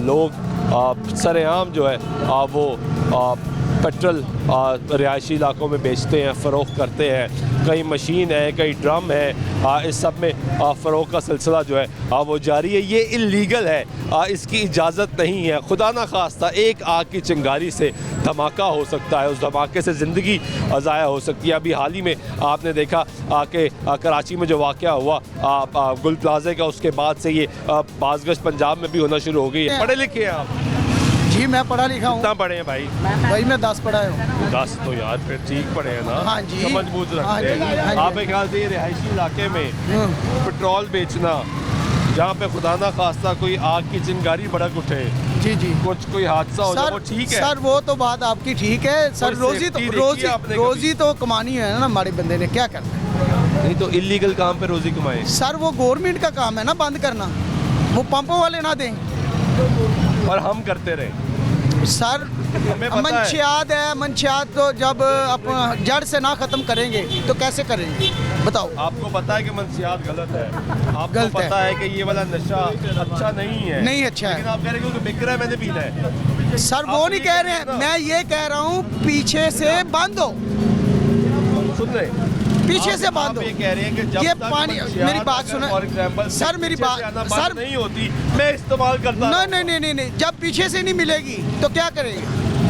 लोग सरेआम जो है वो पेट्रोल रिहायशी इलाकों में बेचते हैं, फ़रोख्त करते हैं। कई मशीन है, कई ड्रम है, इस सब में फ़रोख्त का सिलसिला जो है वो जारी है। ये इल्लीगल है, इसकी इजाज़त नहीं है। खुदा ना खास्ता एक आग की चिंगारी से धमाका हो सकता है, उस धमाके से ज़िंदगी ज़ाया हो सकती है। अभी हाल ही में आपने देखा कि कराची में जो वाक़या हुआ गुल प्लाजे का, उसके बाद से ये बाज़गश्त पंजाब में भी होना शुरू हो गई है। पढ़े लिखे हैं आप? जी मैं पढ़ा लिखा हूँ। कितना पढ़े हैं भाई? भाई मैं 10 पढ़ा हूँ। 10 तो यार फिर ठीक पढ़े हैं ना। हाँ जी, समझ बूझ रखते हैं। आप एक ख्याल से ये रिहायशी इलाके में पेट्रोल बेचना, जहाँ पे खुदा ना खास्ता कोई आग की चिंगारी भड़क उठे, जी जी, कुछ कोई हादसा हो जाए, वो ठीक है सर। वो तो बात आपकी ठीक है सर। रोजी तो कमानी है ना हमारे बंदे ने, क्या करना है। नहीं तो इलीगल काम पे रोजी कमाए सर, वो गवर्नमेंट का काम है ना बंद करना, वो पंपों वाले ना दें और हम करते रहे सर। मंशियात है, मंशियात तो जब आप जड़ से ना ख़त्म करेंगे तो कैसे करेंगे बताओ। आपको पता है कि मंशियात गलत है, आपको गलत पता है कि ये वाला नशा अच्छा नहीं है, नहीं अच्छा है, लेकिन आप कह रहे हो कि बिक रहा है, मैंने पीना है। सर वो नहीं कह रहे हैं, मैं ये कह रहा हूँ पीछे से बंद हो, सुन रहे पीछे से बांध हो। ये कह रहे हैं कि जब ये तक पानी, मेरी बात सुनो फॉर एग्जांपल सर, मेरी बात सर नहीं होती, मैं इस्तेमाल करता नहीं, जब पीछे से नहीं मिलेगी तो क्या करेंगे,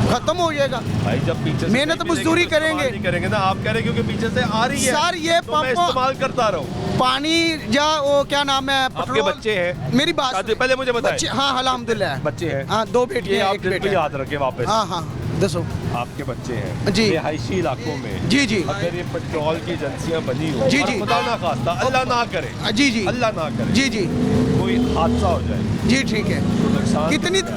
खत्म हो जाएगा भाई। जब पीछे से मेहनत मजदूरी करेंगे, नहीं करेंगे ना। आप कह रहे हैं क्योंकि पीछे से आ रही है सर। ये तो मैं इस्तेमाल करता रहूं। पानी या वो क्या नाम है, आपके बच्चे हैं? मेरी बात पहले मुझे बताएं। हाँ अल्हम्दुलिल्लाह बच्चे हैं। हाँ, 2 बेटियां, 1 बेटा। याद रखे वापस। हाँ दसो। आपके बच्चे हैं जी, रिहायशी इलाकों में। जी अगर ये पेट्रोल की एजेंसियां बनी हो, जी, खुदा ना खास्ता, अल्लाह ना करे, जी अल्लाह ना करे, जी कोई हादसा हो जाए, जी ठीक है।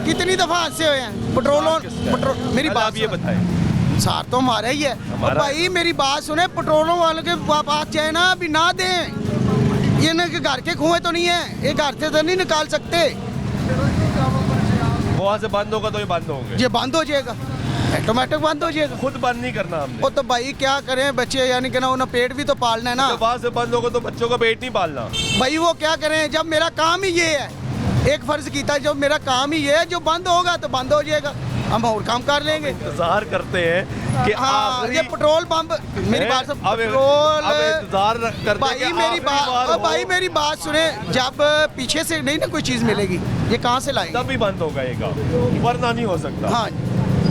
कितनी दफा हादसे हुए हैं पेट्रोल। मेरी बात ये बताएं। सार तो हमारा ही है भाई। मेरी बात सुने, पेट्रोलों वालों के पास चाहे ना अभी ना दें, ये ना घर के कुएं तो नहीं है, ये घर से तो नहीं निकाल सकते। वहाँ से बंद होगा तो ये बंद होंगे, ये बंद हो जाएगा, ऑटोमेटिक बंद हो जाएगा। खुद बंद नहीं करना हमने। वो तो भाई क्या करें, बच्चे यानी कि ना उन्हें पेट भी तो पालना है ना। तो वहाँ से बंद होगा तो बच्चों का पेट नहीं पालना भाई। वो क्या करें, जब मेरा काम ही ये है, एक फर्ज कीता, जब मेरा काम ही ये है, जो बंद होगा तो बंद हो जाएगा, हम और काम कर लेंगे। इंतजार करते हैं कि हाँ, ये पेट्रोल पंप, मेरी बात सुन, पेट्रोल इंतजार करते भाई, मेरी बात सुने, जब पीछे से नहीं ना कोई चीज़ मिलेगी, ये कहाँ से लाएंगे? तभी बंद होगा ये काम, वरना नहीं हो सकता। हाँ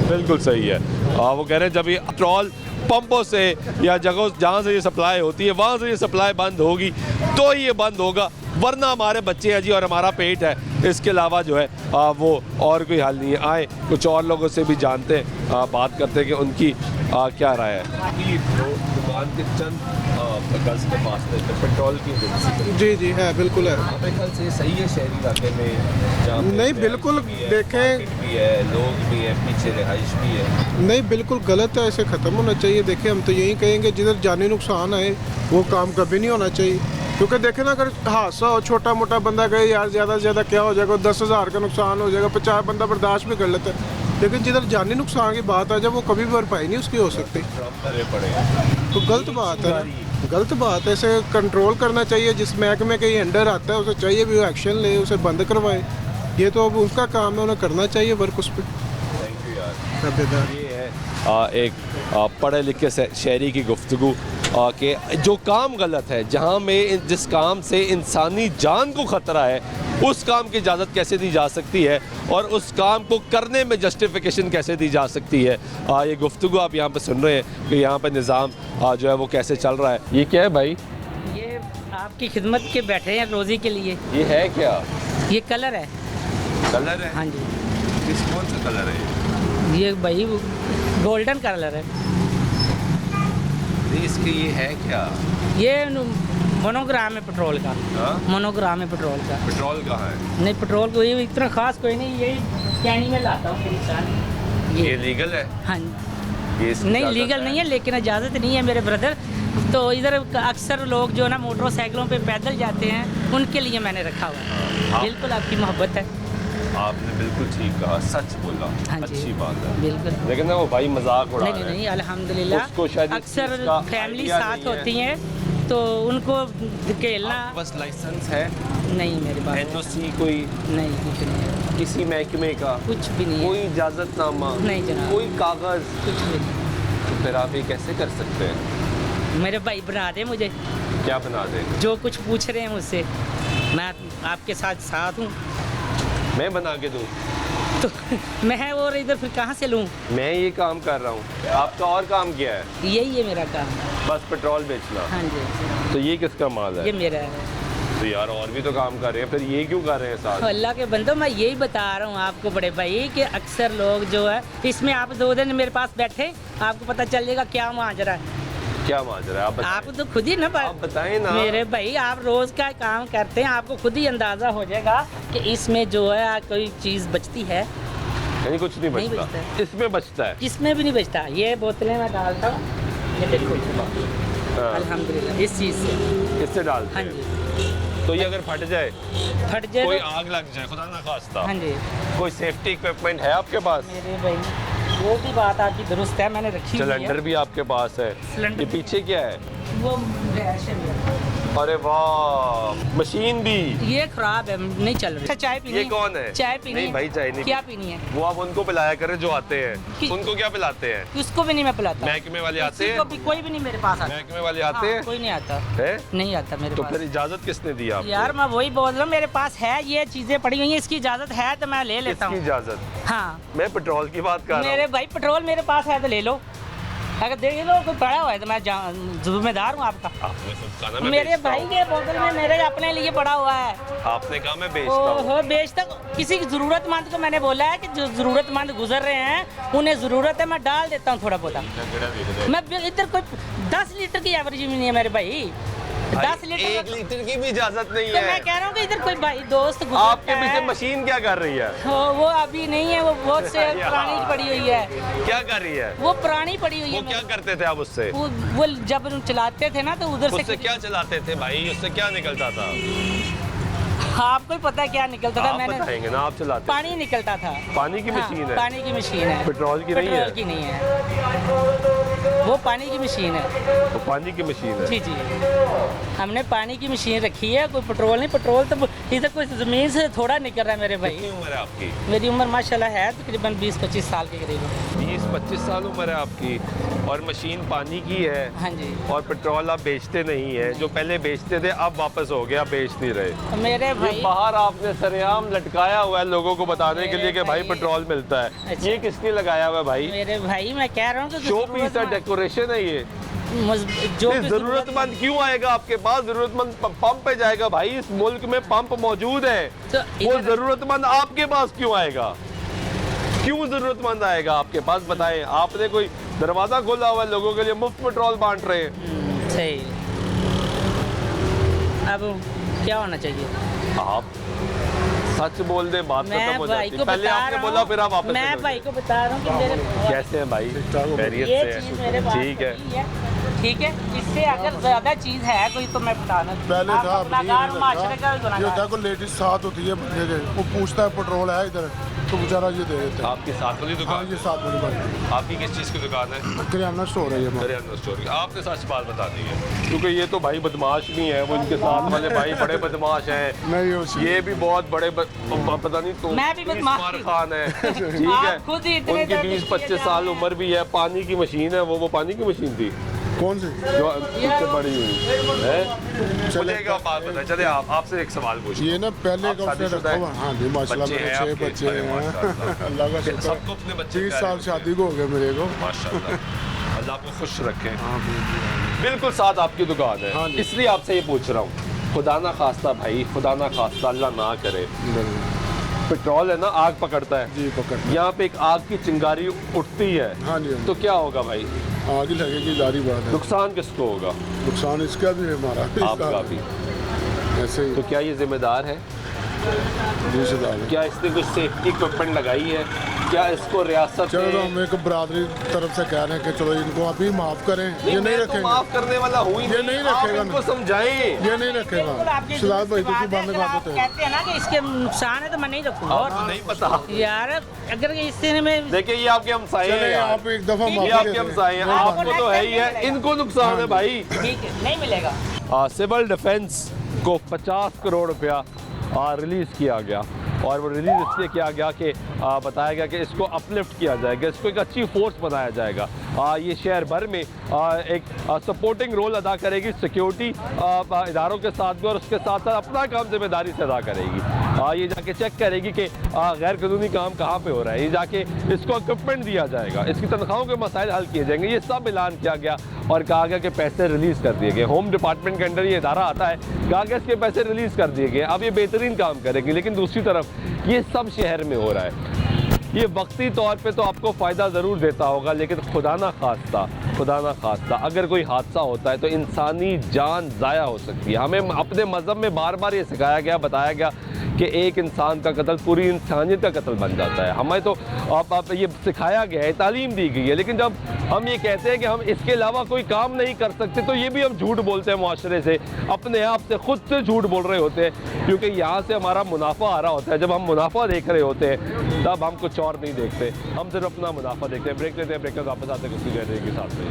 बिल्कुल सही है। वो कह रहे हैं जब ये पेट्रोल पंपों से या जगहों जहाँ से ये सप्लाई होती है वहाँ से ये सप्लाई बंद होगी तो ये बंद होगा, वरना हमारे बच्चे हैं जी और हमारा पेट है, इसके अलावा जो है वो और कोई हल नहीं है। आए कुछ और लोगों से भी जानते हैं, बात करते हैं कि उनकी क्या राय है। दुकान के चंद गज के पास पेट्रोल की जी जी है, बिल्कुल है। मेरे ख्याल से सही है शहरी इलाके में, जहाँ नहीं बिल्कुल देखें, भी है, लोग भी है, पीछे रिहाइश भी है। नहीं बिल्कुल गलत है, ऐसे ख़त्म होना चाहिए। देखिए हम तो यही कहेंगे जिधर जानी नुकसान आए वो काम कभी नहीं होना चाहिए, क्योंकि देखें ना, अगर हादसा हो, छोटा मोटा बंदा कहे यार ज़्यादा से ज़्यादा क्या हो जाएगा, 10,000 का नुकसान हो जाएगा, 50 बंदा बर्दाश्त भी कर लेता है, लेकिन जिधर जानी नुकसान की बात आ जाए वो कभी भरपाई नहीं उसकी हो सकती। तो गलत बात है, गलत बात है। इसे कंट्रोल करना चाहिए, जिस महकमे के ये अंडर आता है उसे चाहिए भी वो एक्शन ले, उसे बंद करवाए। ये तो अब उसका काम है, उन्हें करना चाहिए वर्क उस पर। थैंक यू यार। ये है एक पढ़े लिखे शहरी की गुफ्तगू कि जो काम गलत है, जहाँ में जिस काम से इंसानी जान को ख़तरा है, उस काम की इजाज़त कैसे दी जा सकती है और उस काम को करने में जस्टिफिकेशन कैसे दी जा सकती है। ये गुफ्तगू आप यहाँ पे सुन रहे हैं कि यहाँ पे निज़ाम जो है वो कैसे चल रहा है। ये क्या है भाई? ये आपकी खिदमत के बैठे हैं रोज़ी के लिए। ये है क्या? ये कलर है। कलर है? हाँ जी। किस कौन सा कलर है ये भाई गोल्डन कलर है। इसके ये है क्या? ये मोनोग्राम है पेट्रोल का। मोनोग्राम है पेट्रोल का। पेट्रोल कहाँ है? नहीं पेट्रोल कोई इतना खास कोई नहीं, यही कैनी में लाता हूँ। ये लीगल है? हाँ ये नहीं लीगल नहीं है, लेकिन इजाज़त नहीं है मेरे ब्रदर। तो इधर अक्सर लोग जो ना मोटरसाइकिलों पे पैदल जाते हैं, उनके लिए मैंने रखा हुआ है। बिल्कुल आपकी मोहब्बत है। आपने बिल्कुल ठीक कहा, सच बोला। हाँ अच्छी बात है। बिल्कुल। लेकिन ना वो भाई मजाक उड़ा रहे हैं। नहीं अल्हम्दुलिल्लाह। अक्सर फैमिली साथ होती है तो उनको धकेलना। बस लाइसेंस है, नहीं मेरे पास एनओसी कोई नहीं, कुछ नहीं है, किसी महकमे का कुछ भी नहीं कोई है, इजाज़तनामा नहीं जनाब, कोई कागज़? कुछ भी नहीं। तो फिर आप ये कैसे कर सकते हैं? मेरे भाई बना दे मुझे, क्या बना दें? जो कुछ पूछ रहे हैं मुझसे, मैं आपके साथ हूँ। मैं बना के दूँ? तो मैं और इधर फिर कहाँ से लूँ? मैं ये काम कर रहा हूँ, आपका और काम क्या है? यही है मेरा काम। बस पेट्रोल बेचना? हाँ जी, तो ये किसका माल ये है? मेरा है। तो यार और भी तो काम कर रहे हैं, फिर ये क्यों कर रहे हैं साथ? अल्लाह के बंदो, मैं यही बता रहा हूँ आपको बड़े भाई कि अक्सर लोग जो है इसमें, आप 2 दिन मेरे पास बैठे, आपको पता चल जाएगा क्या माजरा है। क्या माजरा है आप बताएं? आप तो खुद ही ना आप बताएं ना। मेरे भाई, आप रोज का काम करते हैं, आपको खुद ही अंदाजा हो जाएगा कि इसमें जो है कोई चीज़ बचती है। यानी कुछ नहीं नहीं बचता, बचता। इसमें बचता है। इसमें भी नहीं बचता। ये बोतलें मैं डालता हूँ, ये देखो, हाँ, अल्हम्दुलिल्लाह इस चीज़ से। इससे डालते हाँ हैं। जी, तो ये अगर फट जाए, फट जाए कोई तो- आग लग जाए, खुदा ना खास्ता, हाँ जी कोई सेफ्टी इक्विपमेंट है आपके पास? मेरे भाई, वो भी बात आपकी दुरुस्त है, मैंने रखी हुई है। सिलेंडर भी आपके पास है? सिलेंडर ये पीछे क्या है? वो गैस है मेरा। अरे वाह, मशीन भी। ये खराब है, नहीं चल रही। अच्छा, चाय पीनी ये है? कौन है? चाय पीनी नहीं है? भाई, चाय नहीं क्या पीनी है? वो आप उनको पिलाया करें जो आते हैं। कि- उनको क्या पिलाते हैं? उसको भी नहीं मैं पिलाता। महकमे वाले आते किसी को हैं? भी, कोई भी नहीं मेरे पास आता। महकमे वाले आते हाँ, हैं? कोई नहीं आता, है? नहीं आता मेरे तो पास। फिर इजाजत किसने दी आपको? यार मैं वही बोल रहा हूँ, मेरे पास है, ये चीजें पड़ी हुई हैं, इसकी इजाजत है तो मैं ले लेता इसकी हूँ। इजाजत? हाँ मैं पेट्रोल की बात कर रहा मेरे हूँ। भाई, पेट्रोल मेरे पास है तो ले लो, अगर देख लो कोई पड़ा हुआ है तो मैं जिम्मेदार हूँ आपका। आपने खुद कहा ना मैं मेरे बेचता भाई हूँ। के बोतल में मेरे अपने लिए पड़ा हुआ है। आपने कहा मैं बेचता हूँ। ओहो, बेचता किसी जरूरतमंद को मैंने बोला है कि जो जरूरतमंद गुजर रहे हैं, उन्हें जरूरत है, मैं डाल देता हूँ थोड़ा बहुत। मैं इधर कोई 10 लीटर की एवरेज भी नहीं है मेरे भाई, 10 लीटर। 1 लीटर की भी इजाजत नहीं तो मैं है। कह रहा हूँ कि इधर कोई भाई दोस्त गुजरता आपके पीछे है। मशीन क्या कर रही है? वो अभी नहीं है, वो बहुत से पुरानी पड़ी हुई है, क्या कर रही है? वो पुरानी पड़ी हुई वो है। क्या करते थे आप उससे? वो जब चलाते थे ना तो उधर उससे से क्या चलाते थे भाई? उससे क्या निकलता था? आपको ही पता है क्या निकलता था। आप मैंने बताएंगे ना, आप चलाते थे। पानी निकलता था। पानी की हाँ, मशीन है? पानी की मशीन है, पेट्रोल की नहीं है? पेट्रोल की नहीं है, वो पानी की मशीन है। वो पानी की मशीन है? जी जी, हमने पानी की मशीन रखी है, कोई पेट्रोल नहीं। पेट्रोल तो इधर कोई ज़मीन से थोड़ा निकल रहा है मेरे भाई। कितनी उम्र है आपकी? मेरी उम्र माशाल्लाह है तकरीबन 20-25 साल के करीब। 20-25 साल उम्र है आपकी, और मशीन पानी की है, हाँ जी, और पेट्रोल आप बेचते नहीं है। जो पहले बेचते थे अब वापस हो गया, बेच नहीं रहे। मेरे ये भाई बाहर आपने सरेआम लटकाया हुआ है लोगों को बताने के लिए कि भाई भाई- पेट्रोल मिलता है। अच्छा। ये किसने लगाया हुआ है भाई? मेरे भाई, मैं कह रहा हूँ कि शो पीस है, डेकोरेशन है ये। जो नहीं, भी जरूरतमंद क्यों आएगा आपके पास? जरूरतमंद पंप पे जाएगा भाई। इस मुल्क में पंप मौजूद है, तो वो इधर- जरूरतमंद आपके पास क्यों आएगा? क्यों जरूरतमंद आएगा आपके पास? बताएं। आपने कोई दरवाजा खोला हुआ है, लोगों के लिए मुफ्त पेट्रोल बांट रहे हैं। सही। अब क्या होना चाहिए? आप सच बोल दे, बात खत्म मैं हो भाई जाती। को पहले बता आपने रहा बोला, हूँ, फिर आप वापस मैं चले भाई गए। को बता रहा हूँ कि मेरे कैसे हैं भाई? खैरियत ये से चीज़ हैं? मेरे पास ठीक है। पड़ी है, ठीक है। इससे अगर ज्यादा चीज है कोई तो मैं बताना। पहले आप था गुनाहगार, माशरे का भी ये होता गुनाहगार। है कोई लेडीज साथ होती है बंदे के, वो पूछता है पेट्रोल है इधर, तो बेचारा ये दे देता है। आपकी साथ वाली हाँ, दुकान? ये साथ वाली बात आपकी किस चीज़ की दुकान है? किराना स्टोर है ये हमारा। करियाना स्टोर की। आपने सच बात बता दी है, क्योंकि ये तो भाई बदमाश नहीं है, वो इनके साथ वाले भाई बड़े बदमाश हैं। नहीं उसी ये भी बहुत बड़े पता नहीं तो मैं भी बदमाश उस्मान हूँ। खान है, ठीक है। आप खुद ही इतने उनकी दर्द 20-25 किए साल जा उम्र भी है। पानी की मशीन है, वो पानी की मशीन थी कौन सी? जो उससे बड़ी हुई है। चले चलेगा बात बताए। चले आपसे एक सवाल पूछ। ये ना पहले आप का उसने शादीशुदा रखा हुआ। हाँ जी माशाल्लाह, बच्चे मेरे हैं 6 आपके? बच्चे अरे हैं। माशाल्लाह। अल्लाह का शुक्र। सबको अपने बच्चे 30 प्यारे साल होते हैं। शादी को हो गए मेरे को। माशाल्लाह, अल्लाह आपको खुश रखे। हाँ जी। बिल्कुल साथ आपकी दुकान हाँ है, जी। इसलिए आपसे ये पूछ रहा हूँ। खुदा ना खास्ता भाई, खुदा ना खास्ता, अल्लाह ना करे, पेट्रोल है ना आग पकड़ता है, जी पकड़। यहाँ पे एक आग की चिंगारी उठती है, हाँ जी, हाँ तो क्या होगा भाई? जी। आगे लगेगी, जारी बात है। नुकसान किसको होगा? नुकसान इसका भी है, हमारा भी, आपका इसका भी। ऐसे ही तो क्या ये जिम्मेदार है? जी सदा है। क्या इसने कुछ सेफ्टी इक्विपमेंट लगाई है? क्या इसको रियासत चलो ने- तो हम एक बरादरी तरफ से कह रहे हैं कि चलो इनको अभी माफ करें। ये नहीं मैं तो रखेंगे, माफ करने वाला हूँ ही ये नहीं आप रखेगा इनको ना। समझाएं। ये नहीं बिल्कुल रखेगा। आपकी शिदात भाई दुरुस्त तो बात है, बंद अगर कर आप देते हैं। कहते हैं ना कि इसके नुकसान है तो मैं नहीं रखूंगा। आपको और नहीं पता? यार अगर इससे में देखिए ये आपके हमसाए हैं चले यार। आप एक दफा ये ये माफी आपके दे दें। हमसाए हैं, मेहरबानी। आपको तो है ही है, इनको नुकसान है भाई। ठीक है, नहीं मिलेगा। सिविल डिफेंस को 50 करोड़ रुपया रिलीज़ किया गया, और वो रिलीज़ इसलिए किया गया कि बताया गया कि इसको अपलिफ्ट किया जाएगा, इसको एक अच्छी फोर्स बनाया जाएगा। ये शहर भर में एक सपोर्टिंग रोल अदा करेगी सिक्योरिटी इदारों के साथ भी, और उसके साथ साथ अपना काम जिम्मेदारी से अदा करेगी। ये जाके चेक करेगी कि गैर कानूनी काम कहाँ पे हो रहा है, ये जाके इसको इक्विपमेंट दिया जाएगा, इसकी तनख्वाहों के मसाइल हल किए जाएंगे। ये सब ऐलान किया गया और कहा गया कि पैसे रिलीज़ कर दिए गए। होम डिपार्टमेंट के अंडर ये इदारा आता है, कहा गया इसके पैसे रिलीज़ कर दिए गए, अब ये बेहतरीन काम करेगी। लेकिन दूसरी तरफ ये सब शहर में हो रहा है। ये वक्ती तौर पे तो आपको फ़ायदा ज़रूर देता होगा, लेकिन खुदा ना खास्ता अगर कोई हादसा होता है तो इंसानी जान ज़ाया हो सकती है। हमें अपने मज़हब में बार बार ये सिखाया गया, बताया गया कि एक इंसान का कत्ल पूरी इंसानियत का कत्ल बन जाता है। हमें तो आप ये सिखाया गया है, तालीम दी गई है, लेकिन जब हम ये कहते हैं कि हम इसके अलावा कोई काम नहीं कर सकते, तो ये भी हम झूठ बोलते हैं मुआशरे से, अपने आप से खुद से झूठ बोल रहे होते हैं, क्योंकि यहाँ से हमारा मुनाफा आ रहा होता है। जब हम मुनाफा देख रहे होते हैं तब हम कुछ और नहीं देखते, हम सिर्फ अपना मुनाफा देखते हैं। ब्रेक लेते हैं, ब्रेक कर वापस आते हैं कुछ कहने के साथ में।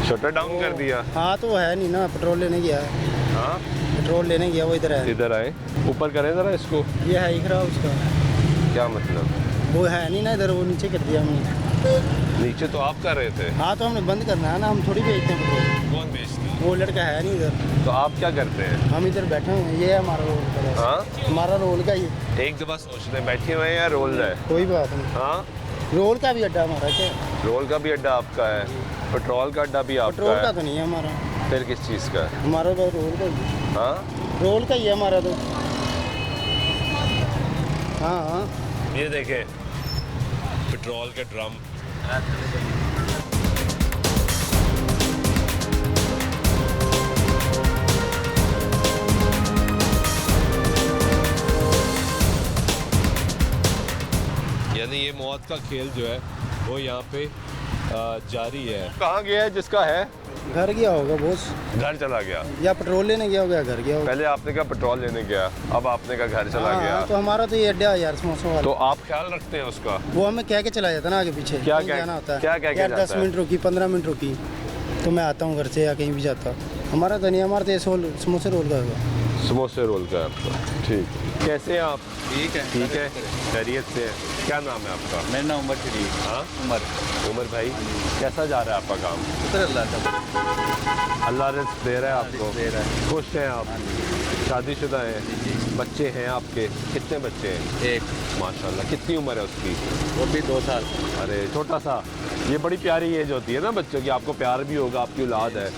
शटर डाउन कर दिया। हाँ तो है नहीं ना, पेट्रोल लेने गया है। हाँ पेट्रोल लेने गया, वो इधर है। इधर आए, ऊपर करें ज़रा इसको। ये है ही खराब उसका। क्या मतलब? वो है नहीं ना इधर, वो नीचे कर दिया हमने। नीचे तो आप कर रहे थे। हाँ तो हमने बंद करना है ना, हम थोड़ी बेचते हैं पेट्रोल। कौन बेचता है? वो लड़का है नहीं इधर। तो आप क्या करते हैं? हम इधर बैठे हुए हैं, ये है हमारा रोल। हाँ हमारा रोल का ये। एक दफ़ा सोच रहे बैठे हुए हैं या रोल है? कोई बात नहीं, हाँ रोल का भी अड्डा हमारा क्या? रोल का भी अड्डा आपका है, पेट्रोल का अड्डा भी आपका पेट्रोल का है। तो नहीं है हमारा। फिर किस चीज़ का है? हमारा तो रोल का ही है। हाँ रोल का ही है हमारा तो। हाँ हाँ ये देखें, पेट्रोल का ड्रम। यानी ये मौत का खेल जो है वो यहाँ पे जारी है। कहाँ गया है जिसका है? घर गया होगा बॉस, घर चला गया। या पेट्रोल लेने गया होगा, घर गया होगा। पहले आपने कहा पेट्रोल लेने गया, अब आपने कहा घर चला हाँ, गया। तो हमारा तो ये अड्डा है यार, समोसा वाला। तो आप ख्याल रखते हैं उसका? वो हमें कह के चला जाता है ना आगे पीछे, क्या कहीं कह- जाना होता है। क्या कह के यार जाता 10 है? मिनट रुकी, 15 मिनट रुकी, तो मैं आता हूँ घर से या कहीं भी जाता। हमारा तो नहीं, हमारा तो ये समोसे रोल का होगा। समोसे रोल का आपका, ठीक। कैसे हैं आप? ठीक है। ठीक है, खैरियत से है। क्या नाम है आपका? मेरा नाम उमर शरीफ। हाँ उमर उमर भाई, कैसा जा रहा है आपका काम? शुक्र अल्लाह का, अल्लाह रिज़्क़ दे रहा है आपको? दे रहा है। खुश हैं आप? शादीशुदा हैं? बच्चे हैं आपके? कितने बच्चे हैं? एक, माशाल्लाह। कितनी उम्र है उसकी? वो भी 2 साल। अरे छोटा सा, ये बड़ी प्यारी एज होती है ना बच्चों की, आपको प्यार भी होगा, आपकी औलाद है।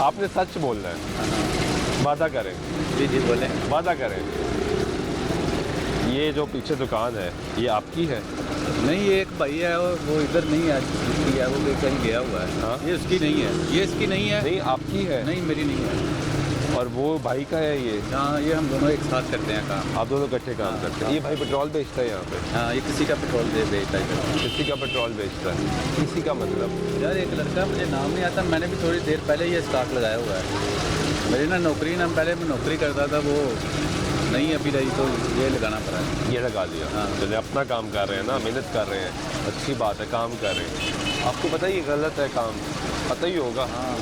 आपने सच बोलना है, वादा करें। जी जी बोले। वादा करें। ये जो पीछे दुकान है ये आपकी है? नहीं, ये एक भाई है, वो इधर नहीं है, इसकी है, वो कहीं गया हुआ है। हाँ? ये उसकी नहीं है, ये इसकी नहीं है। नहीं आपकी है? नहीं मेरी नहीं है। और वो भाई का है ये? हाँ, ये हम दोनों एक साथ करते हैं काम। आप दोनों इकट्ठे काम करते हैं? ये भाई पेट्रोल बेचता है यहाँ पे? हाँ, ये किसी का पेट्रोल दे बेचता है। किसी का पेट्रोल बेचता है? किसी का मतलब? यार एक लड़का, मुझे नाम नहीं आता, मैंने भी थोड़ी देर पहले ये स्टॉक लगाया हुआ है। मेरी ना नौकरी ना, पहले मैं नौकरी करता था, वो नहीं अभी रही, तो ये लगाना पड़ा है। ये लगा लिया। हाँ। चलिए, अपना काम कर रहे हैं ना, मेहनत कर रहे हैं, अच्छी बात है, काम कर रहे हैं। आपको पता है ये गलत है काम, पता ही होगा। हाँ,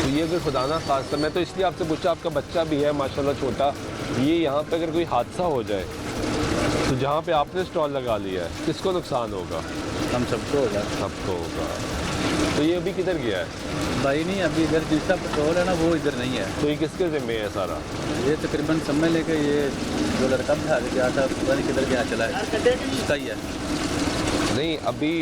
तो ये अगर खुदा ना खास्ता, मैं तो इसलिए आपसे पूछा, आपका बच्चा भी है माशाल्लाह छोटा, ये यहाँ पे अगर कोई हादसा हो जाए तो जहाँ पे आपने स्टॉल लगा लिया है किसको नुकसान होगा? हम सबको होगा। सबको होगा। तो ये अभी किधर गया है? भाई नहीं, अभी इधर जिसका पेट्रोल है ना, वो इधर नहीं है। तो ये किसके ज़िम्मे है सारा? ये तकरीबन समय लेके ये जो लड़का बिठा के गया था, पता नहीं किधर गया चला है, उसका ही है। नहीं, अभी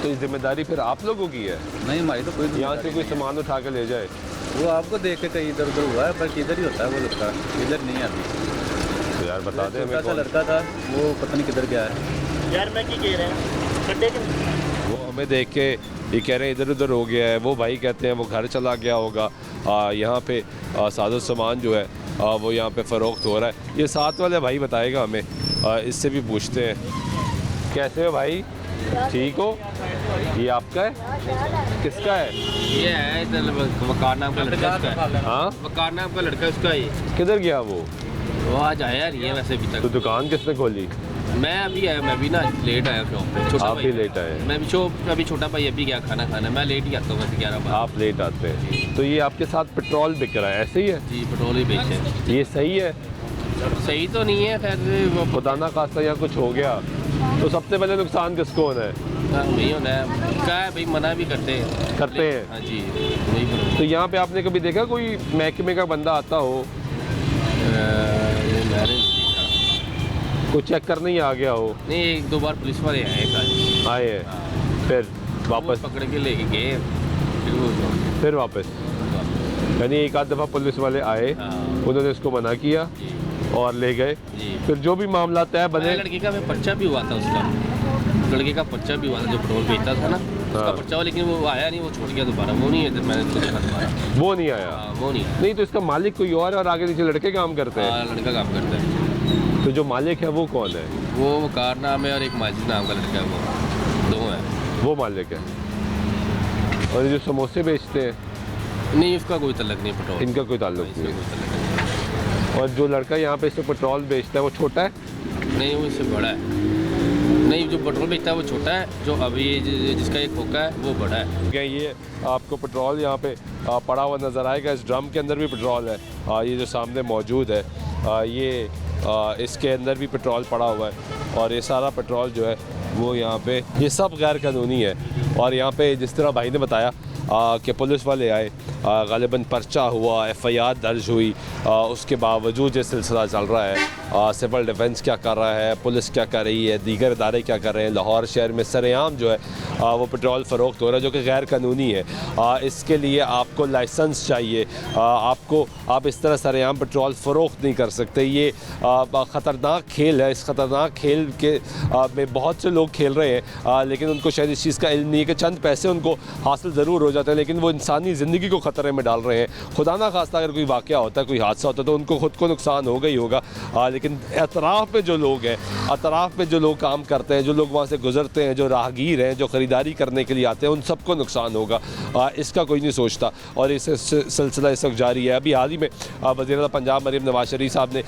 तो ये जिम्मेदारी फिर आप लोगों की है। नहीं, हमारी तो कोई यहाँ से कोई सामान उठा के ले जाए, वो आपको देख के कहीं इधर उधर हुआ है, बल्कि इधर ही होता है वो लड़का, इधर नहीं है अभी। तो यार बता दें हमें छोटा सा कौन? लड़का था, वो पता नहीं किधर गया है। यार मैं की कह रहे हैं, वो हमें देख के ये कह रहे हैं इधर उधर हो गया है, वो भाई कहते हैं वो घर चला गया होगा। यहाँ पे साजो सामान जो है वो यहाँ पे फ़रोख्त हो रहा है। ये साथ वाले भाई बताएगा हमें, इससे भी पूछते हैं। कैसे हो भाई, ठीक हो? ये आपका है? किसका है? ये है इधर वकार नाम का लड़का उसका है। हाँ, वकार नाम का लड़का उसका ही। किधर गया वो? वो आज आया नहीं है वैसे अभी तो तक। दुकान किसने खोली? मैं अभी आया, मैं भी ना लेट आया शॉप पे। छोटा आप भाई भी लेट आए? मैं भी शॉप अभी छोटा भाई अभी गया खाना खाना, मैं लेट ही आता हूँ वैसे 11 बजे। आप लेट आते हैं, तो ये आपके साथ पेट्रोल बिक रहा है, ऐसे ही है? जी पेट्रोल ही बेचे। ये सही है? सही तो नहीं है खैर, वो खुदा ना खास्ता यहाँ कुछ हो गया तो सबसे पहले नुकसान किसको होना है? नहीं होना है, क्या है भाई, मना भी करते हैं। हाँ जी वही बोलो। तो यहाँ पे आपने कभी देखा कोई महकमे का बंदा आता हो, मैंने नहीं देखा। कोई चेक करने ही आ गया हो? नहीं, 1-2 बार पुलिस वाले आए कल। आए हैं, हाँ। फिर वापस? वो पकड़ के लेके गए फिर वापस? यानी एक आध दफ़ा पुलिस वाले आए, हाँ। उन्होंने इसको मना किया जी और ले गए, जी। फिर जो भी मामला तय बने। लड़के का पर्चा भी हुआ था उसका, लड़के का पर्चा भी हुआ था जो पेट्रोल बेचता था ना, उसका हाँ। पर्चा हुआ, लेकिन वो आया नहीं, वो छोड़ गया दोबारा, वो नहीं है, मैंने उसको देखा दोबारा। वो नहीं आया? हाँ, वो नहीं आया। नहीं तो इसका मालिक कोई और आगे नीचे लड़के काम करते हैं? हाँ, लड़का काम करता है। तो जो मालिक है वो कौन है? वो कार नाम है और एक माजिद नाम का लड़का है, वो 2 है। वो मालिक है। और ये जो समोसे बेचते हैं, नहीं उसका कोई तल्लक नहीं पेट्रोल, इनका कोई ताल्लुक इसका नहीं? कोई तल्लक नहीं। और जो लड़का यहाँ पे इससे पेट्रोल बेचता है वो छोटा है? नहीं वो इससे बड़ा है। नहीं, जो पेट्रोल बेचता है वो छोटा है, जो अभी जिसका एक खोखा है वो बड़ा है। क्या ये आपको पेट्रोल यहाँ पे पड़ा हुआ नज़र आएगा? इस ड्रम के अंदर भी पेट्रोल है, ये जो सामने मौजूद है, ये इसके अंदर भी पेट्रोल पड़ा हुआ है, और ये सारा पेट्रोल जो है वो यहाँ पे, ये सब गैर कानूनी है। और यहाँ पे जिस तरह भाई ने बताया कि पुलिस वाले आए, ग़ालिबन पर्चा हुआ, FIR दर्ज हुई, उसके बावजूद ये सिलसिला चल रहा है। सिविल डिफेंस क्या कर रहा है, पुलिस क्या कर रही है, दीगर इदारे क्या कर रहे हैं, लाहौर शहर में सरेआम जो है वो पेट्रोल फ़रोख्त हो रहा है जो कि गैर कानूनी है। इसके लिए आपको लाइसेंस चाहिए, आप इस तरह सरेआम पेट्रोल फ़रोख्त नहीं कर सकते। ये ख़तरनाक खेल है। इस ख़तरनाक खेल के में बहुत से लोग खेल रहे हैं, लेकिन उनको शायद इस चीज़ का इल्म नहीं है कि चंद पैसे उनको हासिल ज़रूर हो जाते हैं, लेकिन वो इंसानी ज़िंदगी को ख़तरे में डाल रहे हैं। खुदा ना खास्ता अगर कोई वाक़या होता है, कोई हादसा होता है, तो उनको ख़ुद को नुकसान होगा ही होगा, लेकिन अतराफ़ में जो लोग हैं, अतराफ़ में जो लोग काम करते हैं, जो लोग वहाँ से गुज़रते हैं, जो राहगीर हैं, जो ख़रीदारी करने के लिए आते हैं, उन सबको नुकसान होगा। इसका कोई नहीं सोचता, और इस सिलसिला इस वक्त जारी है। अभी हाल ही में वज़ीर पंजाब मरीम नवाज शरीफ साहब ने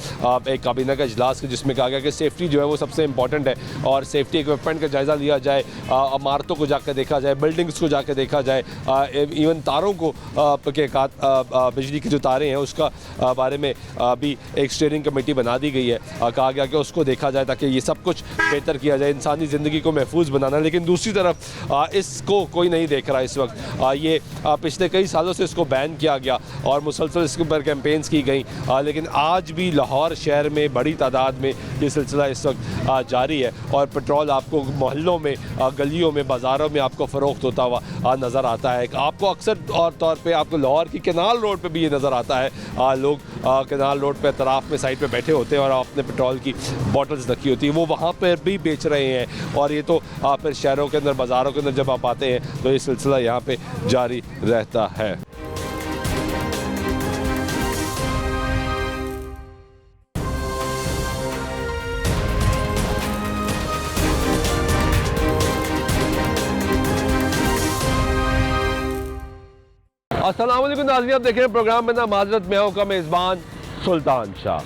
एक काबीना का इजलास किया जिसमें कहा गया कि सेफ्टी जो है वो सबसे इंपॉर्टेंट है, और सेफ्टी इक्विपमेंट का जायज़ा लिया जाए, इमारतों को जाकर देखा जाए, बिल्डिंग्स को जाकर देखा जाए, इवन तारों को बिजली की जो तारें हैं उसका बारे में भी एक स्टीयरिंग कमेटी बना दी गई है। कहा गया कि उसको देखा जाए ताकि ये सब कुछ बेहतर किया जाए, इंसानी ज़िंदगी को महफूज बनाना। लेकिन दूसरी तरफ इसको कोई नहीं देख रहा इस वक्त। ये पिछले कई सालों से इसको बैन किया गया और मुसलसल इसके ऊपर कैंपेन्स की गई, लेकिन आज भी लाहौर शहर में बड़ी तादाद में ये सिलसिला इस वक्त जारी है, और पेट्रोल आपको मोहल्लों में, गलियों में, बाज़ारों में आपको फ़रोख्त होता हुआ नज़र आता है। आपको अक्सर तौर पे आपको लाहौर की केनाल रोड पे भी ये नज़र आता है। लोग केनाल रोड पे तराफ में साइड पे बैठे होते हैं और आपने पेट्रोल की बॉटल्स रखी होती है, वो वहाँ पर भी बेच रहे हैं। और ये तो फिर शहरों के अंदर, बाज़ारों के अंदर जब आप आते हैं तो ये सिलसिला यहाँ पे जारी रहता है। अस्सलाम वालेकुम नाज़रीन, आप देख रहे हैं प्रोग्राम में ना माजरत में हूँ का मेज़बान सुल्तान शाह।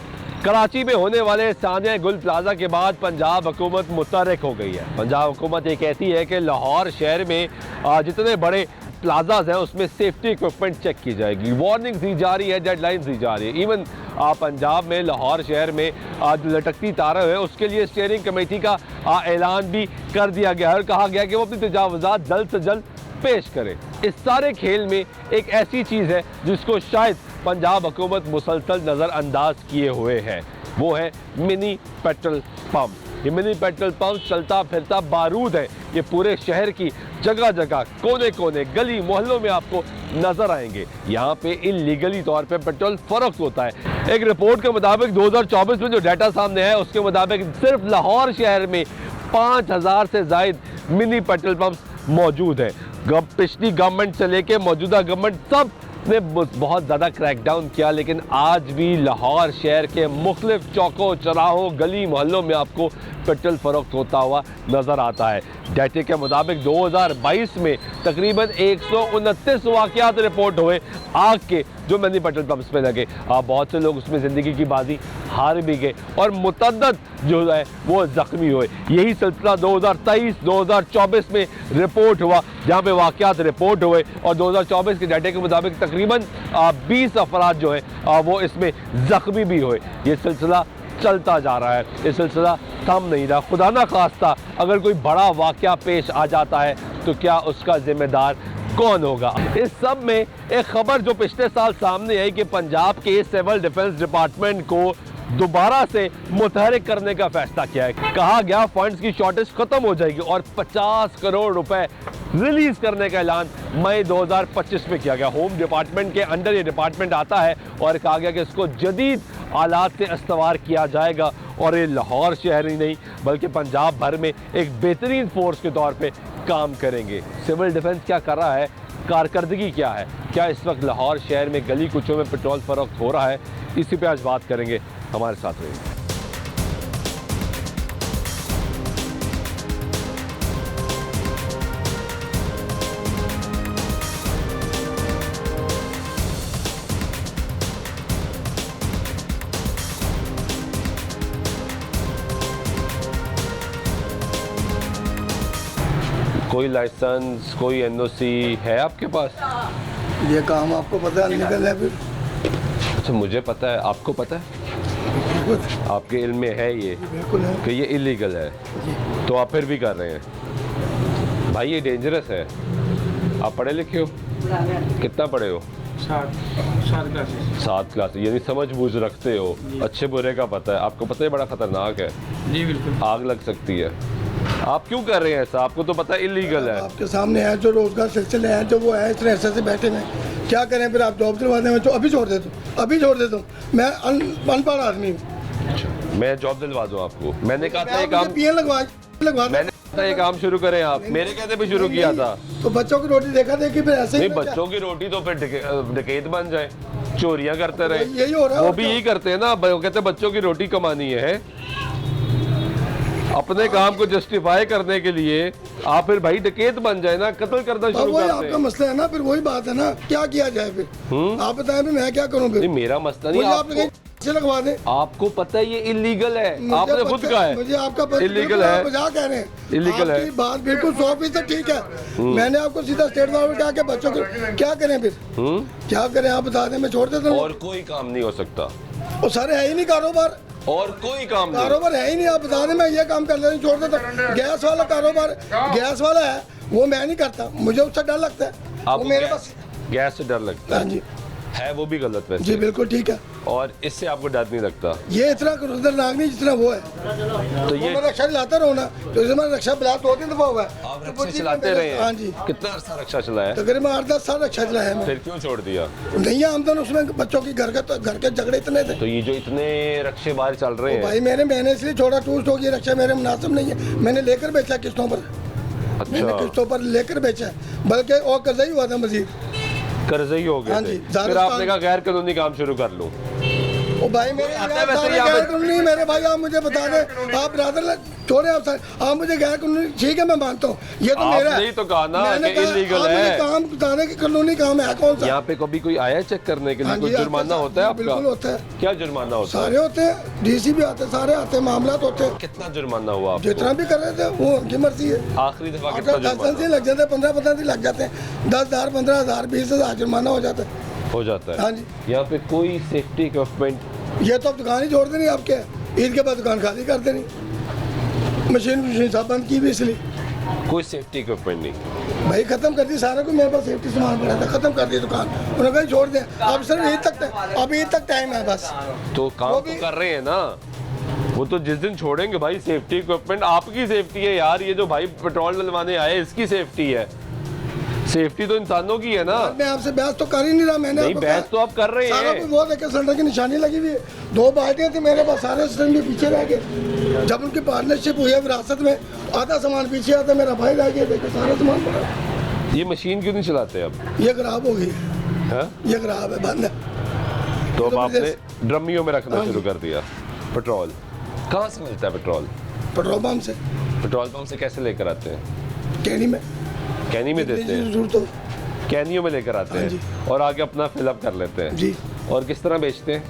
कराची में होने वाले सानिया गुल प्लाजा के बाद पंजाब हुकूमत मुतहर्रिक हो गई है। पंजाब हुकूमत ये कहती है कि लाहौर शहर में जितने बड़े प्लाजाज हैं उसमें सेफ्टी इक्विपमेंट चेक की जाएगी। वार्निंग दी जा रही है, डेडलाइन दी जा रही है। इवन पंजाब में लाहौर शहर में जो लटकती तारें हैं उसके लिए स्टीयरिंग कमेटी का ऐलान भी कर दिया गया है और कहा गया कि वो अपनी तजावुज़ात जल्द से जल्द पेश करें। इस सारे खेल में एक ऐसी चीज़ है जिसको शायद पंजाब हुकूमत मुसलसल नज़रअंदाज किए हुए है, वो है मिनी पेट्रोल पंप। ये मिनी पेट्रोल पंप चलता फिरता बारूद है। ये पूरे शहर की जगह जगह, कोने कोने, गली मोहल्लों में आपको नजर आएंगे। यहाँ पे इलीगली तौर पे पेट्रोल फरोख्त होता है। एक रिपोर्ट के मुताबिक 2024 में जो डाटा सामने है उसके मुताबिक सिर्फ लाहौर शहर में 5000 से ज़ायद मिनी पेट्रोल पंप मौजूद है। पिछली गवर्नमेंट से लेके मौजूदा गवर्नमेंट सब ने बहुत ज़्यादा क्रैकडाउन किया, लेकिन आज भी लाहौर शहर के मुख्तलिफ चौकों, चौराहों, गली मोहल्लों में आपको पेट्रोल फरोख्त होता हुआ नज़र आता है। डाटे के मुताबिक 2022 में तकरीबन 129 वाक़यात रिपोर्ट हुए आग के, जो मनी पेट्रोल पंप्स पे लगे। बहुत से लोग उसमें ज़िंदगी की बाजी हार भी गए और मुतअद्दिद जो है वो ज़ख्मी हुए। यही सिलसिला 2023-2024 में रिपोर्ट हुआ, जहाँ पे वाक़यात रिपोर्ट हुए और 2024 के डाटे के मुताबिक तकरीबन 20 अफराद जो है वो इसमें ज़ख्मी भी हुए। ये सिलसिला चलता जा रहा है, ये सिलसिला थम नहीं रहा। खुदा ना खास्ता अगर कोई बड़ा वाक़या पेश आ जाता है तो क्या उसका ज़िम्मेदार कौन होगा? इस सब में एक खबर जो पिछले साल सामने आई कि पंजाब के सिविल डिफेंस डिपार्टमेंट को दोबारा से मुतहरिक करने का फैसला किया है। कहा गया फंड्स की शॉर्टेज खत्म हो जाएगी और 50 करोड़ रुपए रिलीज करने का ऐलान मई 2025 में किया गया। होम डिपार्टमेंट के अंडर ये डिपार्टमेंट आता है और कहा गया कि इसको जदीद आलात से इस्तेमाल किया जाएगा और ये लाहौर शहर ही नहीं बल्कि पंजाब भर में एक बेहतरीन फोर्स के तौर पे काम करेंगे। सिविल डिफेंस क्या कर रहा है, कारकर्दगी क्या है, क्या इस वक्त लाहौर शहर में गली कुचों में पेट्रोल फरोख्त हो रहा है, इसी पे आज बात करेंगे। हमारे साथ रहिए। कोई लाइसेंस, कोई एनओसी है आपके पास? ये काम आपको पता है निकल है फिर? अच्छा, मुझे पता है, आपको पता है? आपके इल्म में है ये बिल्कुल है कि ये इलीगल है, तो आप फिर भी कर रहे हैं। भाई ये डेंजरस है। आप पढ़े लिखे हो? कितना पढ़े हो? 7 क्लास, यानी समझ बूझ रखते हो, अच्छे बुरे का पता है। आपको पता है बड़ा खतरनाक है जी, बिल्कुल आग लग सकती है। आप क्यों कर रहे हैं ऐसा? आपको तो पता है इलीगल है। आपके सामने है जो रोजगार सिलसिले हैं जो वो है इस तरह से बैठे हैं, क्या करें फिर? आप जॉब दिलवा दें तो अभी छोड़ देता हूँ, अभी छोड़ देता हूँ। मैं अनपढ़ आदमी हूँ। मैं जॉब दिलवा दूँ आपको? मैंने कहा था ये काम लगवा मैंने कहा था ये काम शुरू करें आप, मेरे कहते भी शुरू किया था। तो बच्चों की रोटी देखा देखी फिर ऐसे नहीं, बच्चों की रोटी तो फिर डकैत बन जाए, चोरियां करते रहे। यही हो रहा है। वो भी यही करते हैं ना, वो कहते हैं बच्चों की रोटी कमानी है। अपने काम को जस्टिफाई करने के लिए आप फिर भाई डकैत बन जाए ना, कत्ल करना शुरू कर दें। आपका मसला है ना, फिर वही बात है ना, क्या किया जाए फिर? आप बताएं फिर मैं क्या करूं फिर? नहीं, मेरा मसला नहीं, आपको लगवा दें। आपको पता है ये इलीगल है, आपने खुद कहा है मुझे आपका इलीगल है। मजाक कह रहे हैं, इलीगल है। आपकी बात बिल्कुल 100% ठीक है। मैंने आपको सीधा स्टेट फॉरवर्ड कहा कि बच्चों को क्या करें फिर? क्या करें आप बता दें, मैं छोड़ देता हूँ। और कोई काम नहीं हो सकता, वो सारे है ही नहीं कारोबार, और कोई काम नहीं, कारोबार है ही नहीं। आप बता दें मैं ये काम कर लेता हूँ, छोड़ देता हूँ। गैस वाला कारोबार, गैस वाला है वो मैं नहीं करता, मुझे उससे डर लगता है। वो मेरे पास गैस से डर लगता हाँ जी है, वो भी गलत वैसे। जी बिल्कुल ठीक है। और इससे आपको डर नहीं लगता? ये इतना खतरनाक नहीं जितना वो है। तो ये मैं रक्षा चलाता रहूँ ना, तो इसमें रक्षा बिला 2-3 दफा हुआ है। आप रक्षा चलाते रहे हैं? हाँ जी। कितना अर्सा रक्षा चलाया? तकरीबन 8-10 साल रक्षा चलाया है। फिर क्यों छोड़ दिया? नहीं है आमदन उसमें, बच्चों की घर के झगड़े इतने थे। तो ये जो इतने रक्षे बाहर चल रहे हैं भाई मैंने इसलिए छोड़ा, टूस्ट हो गया रक्षा मेरे मुनासिब नहीं है। मैंने लेकर बेचा किस्तों पर, मैंने किस्तों पर लेकर बेचा, बल्कि और कर्जा ही हुआ था मजीद, कर्जे ही हो गए हाँ थे। जी। फिर आपने कहा गैर कानूनी काम शुरू कर लूं। ओ भाई मेरे गैर कानूनी, मेरे भाई आप मुझे बता दें, आप ब्रदर छोड़े आप मुझे गैर कानूनी, ठीक है मैं मानता हूँ, ये तो मेरा है। तो कहा ना कि इलीगल है। काम बताने की कानूनी काम है कौन सा? यहाँ पे कभी कोई आया चेक करने के लिए? कोई जुर्माना होता है आपका? बिल्कुल होता है। क्या जुर्माना होता है? सारे होते हैं, डीसी भी आते हैं, सारे आते हैं, मामला होते हैं। कितना जुर्माना हुआ आपको? जितना भी कर रहे थे वो उनकी मर्जी है। आखिरी दफा कितना 10 जुर्माना दिन लग जाते हैं, 15 दिन लग जाते हैं, 10,000, 15,000, 20,000 जुर्माना हो जाता है। हो जाता है? हाँ जी। यहाँ पे कोई सेफ्टी इक्विपमेंट? ये तो अब दुकान ही छोड़ देनी आपके, ईद के बाद दुकान खाली कर देनी, मशीन सब बंद की भी इसलिए। कोई सेफ्टी इक्विपमेंट नहीं? भाई खत्म कर दी सारा कुछ, मेरे पास सेफ्टी सामान पड़ा था, खत्म कर दी दुकान, उन्होंने कहा छोड़ दें। अब सिर्फ ईद तक, अब ईद तक टाइम है बस। तो काम तो कर रहे हैं ना, वो तो जिस दिन छोड़ेंगे भाई सेफ्टी इक्विपमेंट आपकी सेफ्टी है यार। ये जो भाई पेट्रोल डलवाने आए इसकी सेफ्टी है, सेफ्टी तो इंसानों की है ना। मैं आपसे बहस तो कर ही नहीं रहा, मैंने नहीं बहस तो आप कर रहे हैं। वो देखे सिलेंडर की निशानी लगी हुई है, 2 बाल्टियां थी मेरे पास, सारे सिलेंडर पीछे रह गए। जब उनकी पार्टनरशिप हुई है विरासत में, आधा सामान पीछे आता, मेरा भाई रह गया, देखे सारा सामान पड़ा। ये मशीन क्यों नहीं चलाते अब? ये खराब हो गई है, ये खराब है, बंद है। तो अब आपने ड्रमियों में रखना शुरू कर दिया पेट्रोल। कहाँ से मिलता है पेट्रोल? पेट्रोल पंप से। पेट्रोल पंप से कैसे लेकर आते हैं? कैनी में। कैनी में देते हैं? जरूर तो कैनियों में लेकर आते हाँ जी। हैं और आगे अपना फिलअप कर लेते हैं जी। और किस तरह बेचते हैं?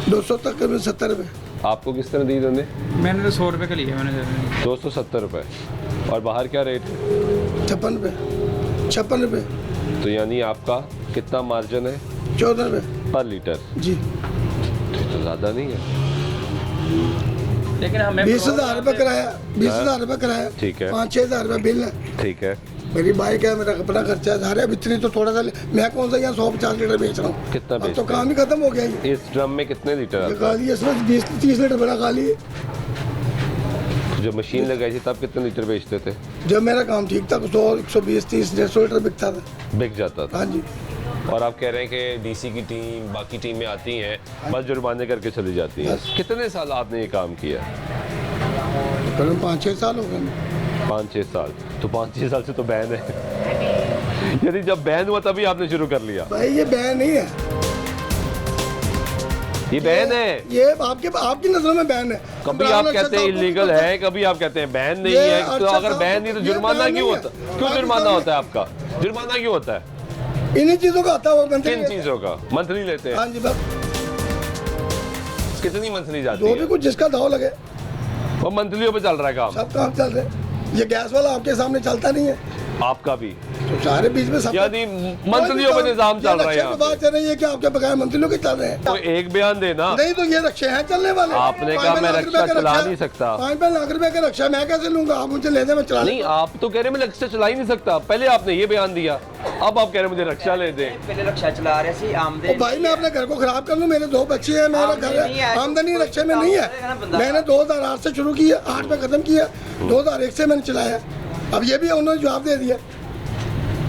200 तक में 70 रुपये। आपको किस तरह दी इन्होंने? मैंने तो 100 रुपये का लिया मैंने। 270 रुपये। और बाहर क्या रेट है? 56 रुपये। 56 रुपये। तो यानी आपका कितना मार्जिन है? 14 रुपये पर लीटर। जी। तो ज़्यादा नहीं है। लेकिन हमें 20,000 रुपये किराया, 20,000 रुपये किराया, ठीक है। 5-6 हज़ार रुपये बिल है। ठीक है। मेरी बाइक है, मेरा अपना खर्चा है सारे। अब इतनी तो थोड़ा सा मैं कौन सा यहाँ 150 लीटर बेच रहा हूँ। कितना अब तो बेचते काम ही खत्म हो गया ये। इस ड्रम में कितने लीटर आता खाली है इसमें 20-30 लीटर बड़ा खाली है। है? जब मशीन लगाई थी तब कितने लीटर बेचते थे? जब मेरा काम ठीक था 100, 120, 30, 150 लीटर बिकता था। बिक जाता था। हाँ जी। और आप कह रहे हैं कि डीसी की टीम बाकी टीमें आती हैं बस जुर्माने करके चली जाती हैं। कितने साल आपने ये काम किया? करीब 5-6 साल हो गए। 5-6 साल। तो 5-6 साल से तो बैन है। यदि जब बैन हुआ तभी आपने शुरू कर लिया? भाई ये बैन नहीं है, ये बैन है। ये आपकी नजरों में बैन है। कभी आप कहते हैं इलीगल है, कभी आप कहते हैं बैन नहीं ये है। तो अगर अच्छा बैन नहीं तो ये जुर्माना बैन क्यों नहीं होता? है। क्यों जुर्माना होता है आपका? जुर्माना क्यों होता है? इन्हीं चीजों का आता है वो मंथली। किन चीजों का? मंथली लेते हाँ हैं? जी बस। कितनी मंथली जाती जो भी है? कुछ जिसका दाव लगे वो मंथलियों पे चल रहा है काम? सब काम चल रहे। ये गैस वाला आपके सामने चलता नहीं है, आपका भी? तो सारे बीच में सब यानी मंथलियों पे निजाम चल रहा है यहाँ पे। बात चल रही है कि आपके बगैर मंथलियों के चल रहे हैं। तो एक बयान देना। नहीं तो ये रक्षे हैं चलने वाले। आपने कहा मैं रक्षा चला नहीं सकता। 5 लाख रुपए का रक्षा मैं कैसे लूंगा? आप मुझे ले दे, मैं चला नहीं, आप तो कह रहे मैं रक्षा चला ही नहीं सकता। पहले आपने ये बयान दिया, अब आप कह रहे मुझे रक्षा ले दे। पहले रक्षा चला रहे थे आमदनी। भाई मैं अपने घर को खराब कर लूं? मेरे 2 बच्चे हैं, मेरा घर है, आमदनी रक्षे में नहीं है। मैंने 2008 से शुरू किया, 8 में खत्म किया, 2001 से मैंने चलाया। अब ये भी उन्होंने जवाब दे दिया।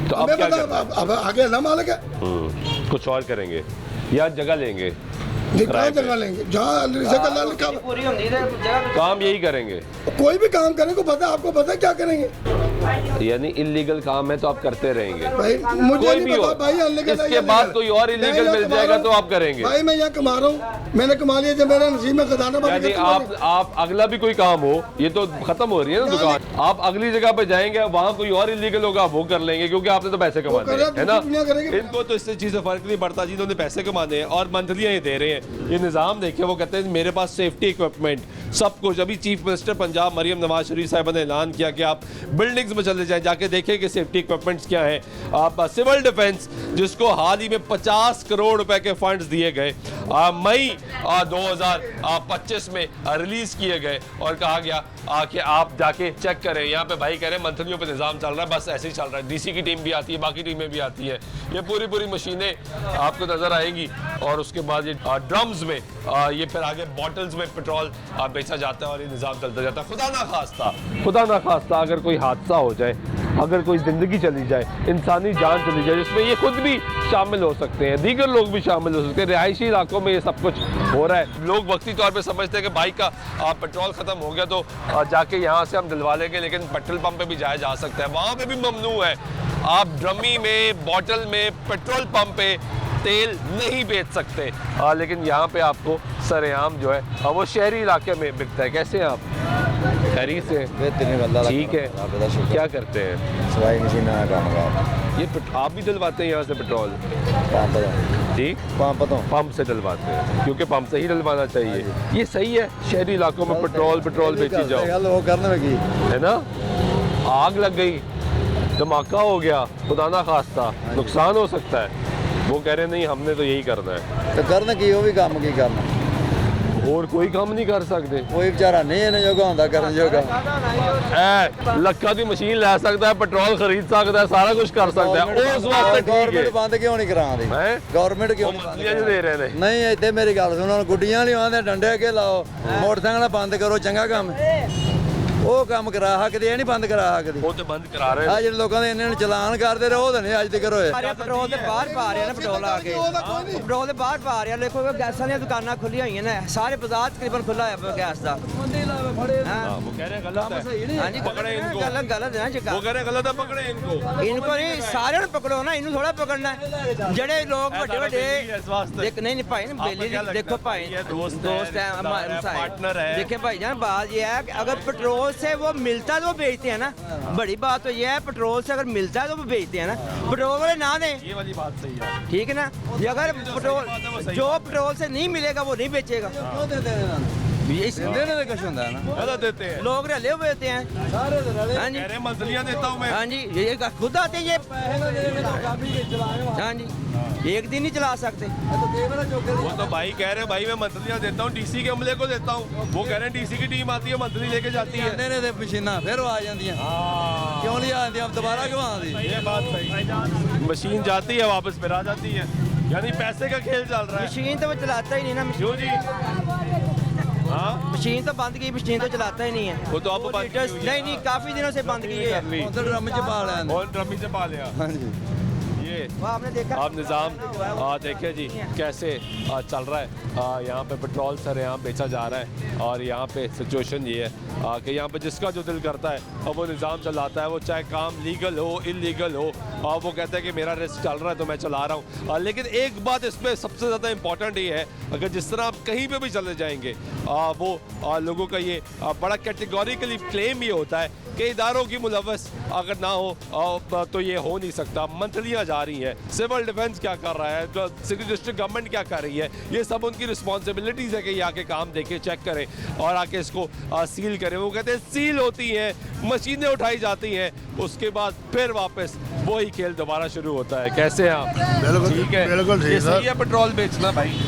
तो अब क्या करना? अब आगे ना मालिक है। कुछ और करेंगे या जगह लेंगे? कहाँ जगह लेंगे? जहाँ जगह लिखा हुआ। पूरी होती है जगह। काम यही करेंगे? कोई भी काम करें को पता है, आपको पता है क्या करेंगे? यानी इलीगल काम है तो आप करते रहेंगे? भाई मुझे कोई नहीं भी हो, पता भाई। इसके बाद कोई और इलीगल मिल जाएगा तो आप करेंगे? भाई मैं यहाँ कमा रहा हूँ, मैंने कमा लिया। जब मेरा नसीब में खजाना बन यानी गया, आप अगला भी कोई काम हो, ये तो खत्म हो रही है ना दुकान। आप अगली जगह पे जाएंगे, वहाँ कोई और इलीगल होगा, वो कर लेंगे क्योंकि आपने तो पैसे कमाने हैं, है ना? इनको तो इससे चीज़ से फर्क नहीं पड़ता जिन्होंने पैसे कमाने हैं और मंथलियाँ ही दे रहे हैं। ये निज़ाम देखिए, वो कहते हैं मेरे पास सेफ्टी इक्विपमेंट सब कुछ। अभी चीफ मिनिस्टर पंजाब मरियम नवाज शरीफ साहब ने ऐलान किया कि आप बिल्डिंग्स में चले जाएं, जाके देखें कि सेफ्टी इक्विपमेंट्स क्या हैं। आप सिविल डिफेंस जिसको हाल ही में 50 करोड़ रुपए के फंड्स दिए गए, मई 2025 में रिलीज किए गए और कहा गया कि आप जाके चेक करें। यहाँ पे भाई कह रहे हैं मंथलियों पे निज़ाम चल रहा है, बस ऐसे ही चल रहा है। डीसी की टीम भी आती है, बाकी टीमें भी आती है। ये पूरी मशीनें आपको नजर आएंगी और उसके बाद ये ड्रम्स में ये फिर आगे बॉटल्स में पेट्रोल बेचा जाता है और ये निज़ाम चलता जाता है। खुदा ना खास्ता अगर कोई हादसा हो जाए, अगर कोई ज़िंदगी चली जाए, इंसानी जान चली जाए, जिसमें ये खुद भी शामिल हो सकते हैं, दीगर लोग भी शामिल हो सकते हैं। रिहायशी इलाकों में ये सब कुछ हो रहा है। लोग वक्ती तौर पे समझते हैं कि बाइक का पेट्रोल ख़त्म हो गया तो जाके यहाँ से हम दिलवा लेंगे, लेकिन पेट्रोल पंप पे भी जाया जा सकता है, वहाँ पे भी ममनू है। आप ड्रमी में, बॉटल में, पेट्रोल पंप पे तेल नहीं बेच सकते। लेकिन यहाँ पे आपको सरेआम जो है वो शहरी इलाके में बिकता है। कैसे हैं आप? खैरियत से? ठीक है। क्या करते हैं? सवाई मशीन काम। ये आप भी दिलवाते हैं यहाँ से पेट्रोल? ठीक, पंप से डलवाते हैं क्योंकि पंप से ही डलवाना चाहिए। ये सही है, शहरी इलाकों में पेट्रोल बेची जाओ, है ना? आग लग गई, धमाका हो गया, खुदा ना खास्ता नुकसान हो सकता है। वो कह रहे नहीं, हमने तो यही करना है। तो करना की वो भी काम की करना, और कोई काम नहीं कर सकते। कोई बेचारा नहीं है जोगा होंदा करन जोगा। ਲੱਖਾਂ ਦੀ ਮਸ਼ੀਨ ਲੈ ਸਕਦਾ ਹੈ, ਪੈਟਰੋਲ ਖਰੀਦ ਸਕਦਾ ਹੈ, ਸਾਰਾ ਕੁਝ ਕਰ ਸਕਦਾ ਹੈ। ਉਸ ਵਾਸਤੇ ਗਵਰਨਮੈਂਟ ਬੰਦ ਕਿਉਂ ਨਹੀਂ ਕਰਾਉਂਦੀ? ਗਵਰਨਮੈਂਟ ਕਿਉਂ ਮੰਤਰੀਆਂ ਦੇ ਰਹੇ ਨੇ? ਨਹੀਂ ਇੱਥੇ ਮੇਰੀ ਗੱਲ ਸੁਣੋ, ਗੁੱਡੀਆਂ ਨਹੀਂ ਆਉਂਦੇ, ਡੰਡੇ ਅੱਗੇ ਲਾਓ, ਮੋਟਰਸਾਈਕਲ ਬੰਦ ਕਰੋ, ਚੰਗਾ ਕੰਮ ਉਹ ਕੰਮ ਕਰਾ ਸਕਦੇ ਆ, ਨਹੀਂ ਬੰਦ ਕਰਾ ਸਕਦੇ। ਉਹ ਤੇ ਬੰਦ ਕਰਾ ਰਹੇ ਆ ਜਿਹੜੇ ਲੋਕਾਂ ਦੇ ਇਹਨਾਂ ਨੂੰ ਚਲਾਨ ਕਰਦੇ ਰਹੇ ਉਹ ਤਾਂ ਨਹੀਂ ਅੱਜ ਤੱਕ ਹੋਏ। ਪੈਟਰੋਲ ਦੇ ਬਾਹਰ ਪਾ ਰਹੇ ਨੇ, ਪੈਟਰੋਲ ਆ ਕੇ ਪੈਟਰੋਲ ਦੇ ਬਾਹਰ ਪਾ ਰਹੇ। ਦੇਖੋ ਗੈਸਾਂ ਦੀਆਂ ਦੁਕਾਨਾਂ ਖੁੱਲੀਆਂ ਹੋਈਆਂ ਨੇ, ਸਾਰੇ ਬਾਜ਼ਾਰ ਤਕਰੀਬਨ ਖੁੱਲਾ ਹੈ ਗੈਸ ਦਾ। वो कह रहे हैं गलत है, हाँ जी, पकड़े इनको। गलत है ना। वो कह रहे हैं गलत है, पकड़े इनको। इनको नहीं, सारे ਨੂੰ ਪਕੜੋ ਨਾ, ਇਹਨੂੰ ਥੋੜਾ ਪਕੜਨਾ। ਜਿਹੜੇ ਲੋਕ ਵੱਡੇ ਦੇਖ ਨਹੀਂ ਭਾਈ ਨੇ ਬੇਲੀ देखो भाई दोस्त है, पार्टनर है। देखिए भाई जान, बात ये है कि अगर पेट्रोल पेट्रोल से वो मिलता है तो वो बेचते हैं ना। बड़ी बात तो ये है, पेट्रोल से अगर मिलता है तो वो बेचते हैं ना। पेट्रोल वाले ना दें, ये वाली बात सही है। ठीक है ना। ये अगर पेट्रोल जो पेट्रोल से नहीं मिलेगा वो नहीं बेचेगा। क्यों देते हैं देने का कुछ होता है ना, ज़्यादा देते हैं लोग रले हुए होते हैं। हाँ जी, कह रहे मंथलियाँ देता हूँ मैं। हाँ जी, ये खुद आते हैं ये। हाँ जी, एक दिन नहीं चला सकते। वो तो भाई कह रहे हैं भाई मैं मंथलियाँ देता हूँ, डीसी के अमले को देता हूँ। वो कह रहे हैं डीसी की टीम आती है मंथली लेके जाती है। देने दे मशीना फिर वो आ जाती हैं। क्यों नहीं आती, अब दोबारा क्यों आती? ये बात सही। मशीन जाती है वापस फिर आ जाती है, यानी पैसे का खेल चल रहा है। मशीन तो वो चलाता ही नहीं ना। क्यों जी? हाँ, मशीन तो बंद की, मशीन तो चलाता ही नहीं है। वो तो आप बंद की हुई है। नहीं काफी दिनों से बंद की है। उधर ड्रम च पा लिया। और ड्रमी से पा लिया। हाँ जी, ये वो आपने देखा आप निज़ाम देखिए जी कैसे चल रहा है। यहाँ पे पेट्रोल सरेआम बेचा जा रहा है और यहाँ पे सिचुएशन ये है कि यहाँ पे जिसका जो दिल करता है और वो निज़ाम चलाता है, वो चाहे काम लीगल हो इलीगल हो, और वो कहता है कि मेरा रिस्क चल रहा है तो मैं चला रहा हूँ। लेकिन एक बात इसमें सबसे ज़्यादा इम्पॉर्टेंट ये है, अगर जिस तरह आप कहीं पे भी चले जाएंगे वो लोगों का ये बड़ा कैटेगोरिकली क्लेम ये होता है कि इदारों की मुलव्वस अगर ना हो तो ये हो नहीं सकता। मंथलियाँ जा रही हैं, सिविल डिफेंस क्या कर रहा है, जो सिटी डिस्ट्रिक्ट गवर्नमेंट क्या कर रही है, ये सब उनकी रिस्पॉन्सिबिलिटीज़ है कि ये आके काम देखें, चेक करें और आके इसको सील करें। वो कहते हैं सील होती हैं, मशीनें उठाई जाती हैं, उसके बाद फिर वापस वही खेल दोबारा शुरू होता है। कैसे हैं आप? ठीक है, बिल्कुल ये सही है पेट्रोल बेचना भाई।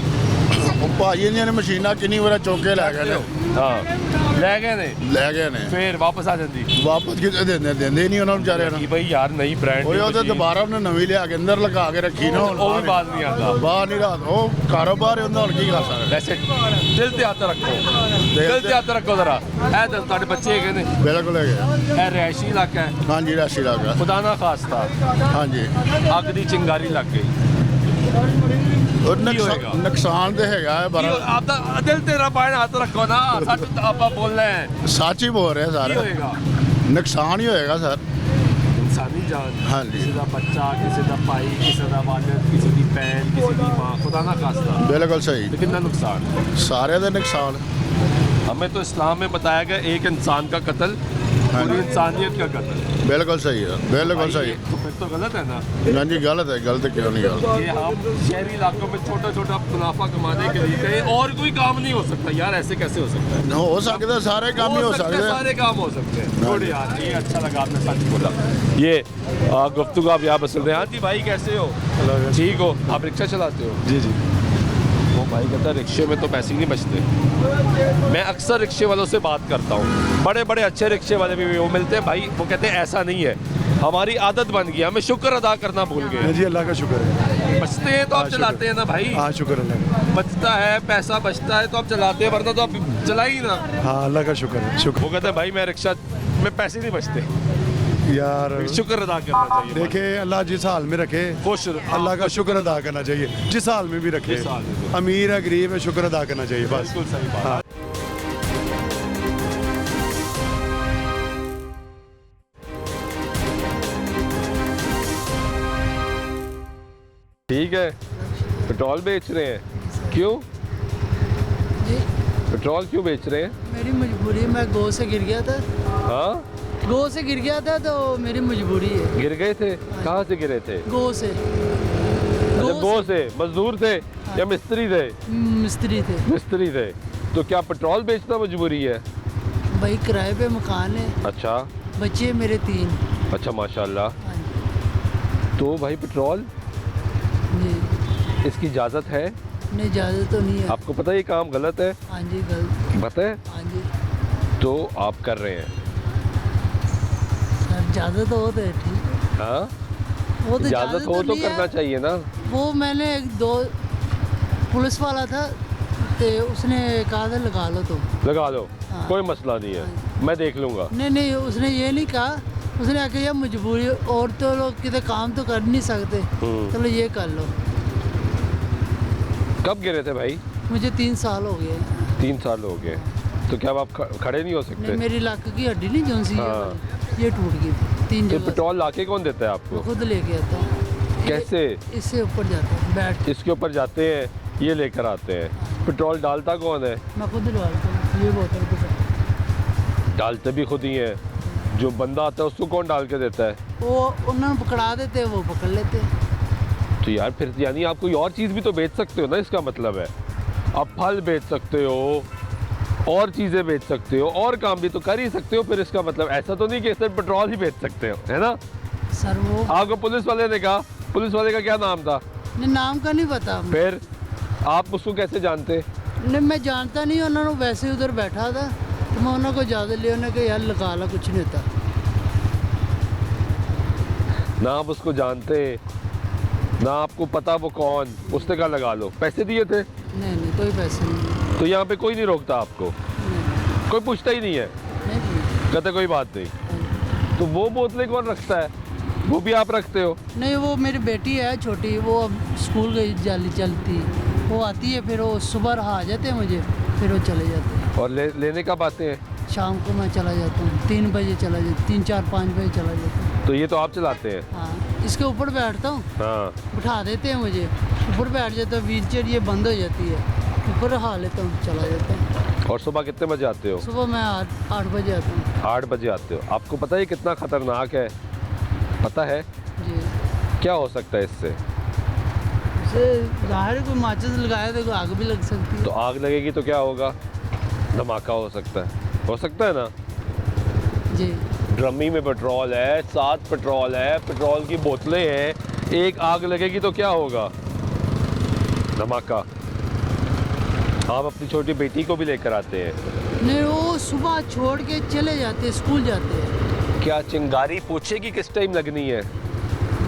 ਭਾਜੀ ਨੇ ਮਸ਼ੀਨਾਂ ਕਿੰਨੀ ਵਾਰ ਚੁੱਕ ਕੇ ਲੈ ਗਏ ਨੇ हाँ ले गए ने ਲੈ ਗਏ ਨੇ फिर वापस आ जाती ਵਾਪਸ ਕਿਤੇ ਦਿੰਦੇ ਨਹੀਂ ਉਹਨਾਂ ਨੂੰ ਵਿਚਾਰਿਆਂ ਨੂੰ कि भाई यार नई ब्रांड ਉਹ ਉਹਦੇ ਦੁਬਾਰਾ ਉਹਨੇ ਨਵੀਂ ਲਿਆ ਕੇ ਅੰਦਰ ਲਗਾ ਕੇ ਰੱਖੀ ਨਾ ਹੁਣ वो भी बात नहीं आता। ਬਾਹਰ ਨਹੀਂ ਰਾਤ ਉਹ ਕਾਰੋਬਾਰ ਹੁੰਦਾ ਹੁਣ ਕੀ ਕਰ ਸਕਦਾ वैसे दिल ते हाथ रखो, दिल ते हाथ रखो जरा। ए दिल ਤੁਹਾਡੇ ਬੱਚੇ ਹੈਗੇ ਨੇ, ਬਿਲਕੁਲ ਹੈਗੇ ਇਹ ਰਿਹਾਇਸ਼ੀ ਇਲਾਕਾ ਹੈ, ਹਾਂਜੀ ਰਾਸ਼ੀ ਲੱਗਾ ਖੁਦਾ ਨਾ ਖਾਸਤਾ ਹਾਂਜੀ ਅੱਗ ਦੀ ਚਿੰਗਾਰੀ ਲੱਗ ਗਈ। ਉਹ ਕੀ ਹੋਏਗਾ? ਨੁਕਸਾਨ ਤੇ ਹੈਗਾ ਹੈ ਬੜਾ ਆਪਦਾ ਦਿਲ ਤੇ ਰਬਾਇਣ ਹੱਥ ਰੱਖੋ ਨਾ, ਸੱਚ ਆਪਾਂ ਬੋਲਣਾ ਹੈ। ਸੱਚ ਹੀ ਬੋਲ ਰਹੇ ਕੀ ਸਾਰੇ ਹੋਏਗਾ? ਨੁਕਸਾਨ ਹੀ ਹੋਏਗਾ ਸਰ ਇਨਸਾਨੀ ਜਾਨ, ਹਾਂਜੀ। ਕਿਸੇ ਦਾ ਬੱਚਾ, ਕਿਸੇ ਦਾ ਭਾਈ, ਕਿਸੇ ਦਾ ਵਾਲਿਦ, ਕਿਸੇ ਦੀ ਭੈਣ, ਕਿਸੇ ਦੀ ਮਾਂ, खुदा ना खास्ता। ਬਿਲकुल सही तो कितना नुकसान? सारे का नुकसान हमें तो इस्लाम में बताया गया एक इंसान का कत्ल पूरी इंसानियत का कत्ल। बिल्कुल सही है बिल्कुल सही तो फिर तो गलत है ना। ना जी गलत है गलत क्यों नहीं गलत ये हम शहरी इलाकों में छोटा छोटा मुनाफा कमाने के लिए कहीं और कोई काम नहीं हो सकता यार, ऐसे कैसे हो सकता है? हो सकता है सारे काम ही हो सकते हैं सारे काम हो सकते हैं। छोड़ यार, ये अच्छा लगा आपने सच बोला। ये गुफ्तगू आप यहाँ पर सुन रहे हैं। हाँ जी भाई कैसे हो? ठीक हो? आप रिक्शा चलाते हो? जी जी वो भाई कहता है रिक्शे में तो पैसे ही नहीं बचते। मैं अक्सर रिक्शे वालों से बात करता हूँ, बड़े बड़े अच्छे रिक्शे वाले भी वो मिलते हैं भाई, वो कहते हैं ऐसा नहीं है, हमारी आदत बन गई, हमें शुक्र अदा करना भूल गए। जी अल्लाह का शुक्र है। बचते हैं तो आप चलाते हैं ना भाई। हाँ शुक्र अल्लाह बचता है पैसा बचता है तो आप चलाते हैं, वरना तो आप चला ही ना। हाँ अल्लाह का शुक्र है शुक्र वो कहते हैं भाई मैं रिक्शा में पैसे नहीं बचते, यार शुक्र अदा करना चाहिए। देखे अल्लाह जिस हाल में रखे खुश अल्लाह का शुक्र अदा करना चाहिए, जिस हाल में भी रखे। जिस हाल में भी। अमीर है गरीब है शुक्र अदा करना चाहिए बस। बिल्कुल सही बात। हाँ। ठीक है, पेट्रोल बेच रहे हैं, क्यों पेट्रोल क्यों बेच रहे हैं? मेरी मजबूरी, मैं गौ से गिर गया था। हाँ गौ से गिर गया था तो मेरी मजबूरी है। गिर गए थे? कहाँ से गिरे थे? गौ से। अच्छा गो से मजदूर थे या मिस्त्री थे? मिस्त्री थे। मिस्त्री थे। तो क्या पेट्रोल बेचना मजबूरी है? भाई किराए पे मकान है। अच्छा बच्चे मेरे 3। अच्छा माशाल्लाह। तो भाई पेट्रोल जी इसकी इजाज़त है? नहीं इजाज़त तो नहीं है। आपको पता है ये काम गलत है? हाँ जी गलत पता है? हाँ जी। तो आप कर रहे हैं? सर इजाज़त हो तो ठीक है। हाँ वो तो इजाज़त हो तो नहीं है। करना चाहिए ना। वो मैंने 2 पुलिस वाला था तो उसने कहा था लगा लो तुम। लगा लो हाँ। कोई मसला नहीं है, मैं देख लूँगा। नहीं नहीं उसने ये नहीं कहा, उसने आके यार मजबूरी और तो लोग कितने काम तो कर नहीं सकते, चलो ये कर लो। कब गिरे थे भाई? मुझे 3 साल हो गए। 3 साल हो गए। तो क्या अब आप खड़े नहीं हो सकते? नहीं मेरी लाख की हड्डी नहीं जो सी हाँ। ये टूट गई थी 3 तो जगह। पेट्रोल लाके कौन देता है आपको? मैं खुद लेके आता हूँ। कैसे? इससे ऊपर जाता हूँ बैठ। इसके ऊपर जाते हैं, ये लेकर आते हैं। पेट्रोल डालता कौन है? मैं खुद डालता हूँ ये बोतल के साथ। डालते भी खुद ही हैं, जो बंदा आता है उसको कौन डाल के देता है? वो उन्होंने पकड़ा देते, वो पकड़ लेते। तो यार फिर यानी आप कोई और चीज़ भी तो बेच सकते हो ना, इसका मतलब है आप फल बेच सकते हो और चीज़ें बेच सकते हो और काम भी तो कर ही सकते हो। फिर इसका मतलब ऐसा तो नहीं कि सिर्फ पेट्रोल ही बेच सकते हो, है ना? सर वो आपको पुलिस वाले ने कहा, पुलिस वाले का क्या नाम था? नहीं, नाम का नहीं पता। फिर आप उसको कैसे जानते? नहीं, मैं जानता नहीं, उन्होंने वैसे उधर बैठा था तो मैं उन्होंने को ज़्यादा लिया, उन्होंने कहा यार लगा ला, कुछ नहीं होता। ना आप उसको जानते ना आपको पता वो कौन, उसने कहा लगा लो, पैसे दिए थे? नहीं नहीं, कोई पैसे नहीं। तो यहाँ पे कोई नहीं रोकता आपको? कोई पूछता ही नहीं है? कहते कोई बात नहीं। तो वो बोतलें कौन रखता है? वो भी आप रखते हो? नहीं, वो मेरी बेटी है छोटी, वो अब स्कूल गई जाली चलती, वो आती है, फिर वो सुबह रहा आ जाते हैं मुझे, फिर वो चले जाते हैं। और लेने कब आते हैं? शाम को मैं चला जाता हूँ, 3 बजे चला जाता, 3 4 5 बजे चला जाता हूँ। तो ये तो आप चलाते हैं? हाँ, इसके ऊपर बैठता हूँ, हाँ, उठा देते हैं मुझे, ऊपर बैठ जाता हूँ, व्हील चेयर ये बंद हो जाती है, ऊपर रहा लेता हूँ, चला जाता हूँ। और सुबह कितने बजे आते हो? सुबह मैं 8 बजे आता हूँ। 8 बजे आते हो। आपको पता है कितना खतरनाक है? पता है? जी। क्या हो सकता है इससे? इसे ज़ाहिर कोई माचिस लगाया तो आग भी लग सकती है। तो आग लगेगी तो क्या होगा? धमाका हो सकता है ना? जी। ड्रमी में पेट्रोल है, 7 पेट्रोल है, पेट्रोल की बोतलें हैं, एक आग लगेगी तो क्या होगा? धमाका। आप अपनी छोटी बेटी को भी लेकर आते हैं? नहीं, वो सुबह छोड़ के चले जाते हैं, स्कूल जाते हैं। क्या चिंगारी पूछेगी किस टाइम लगनी है?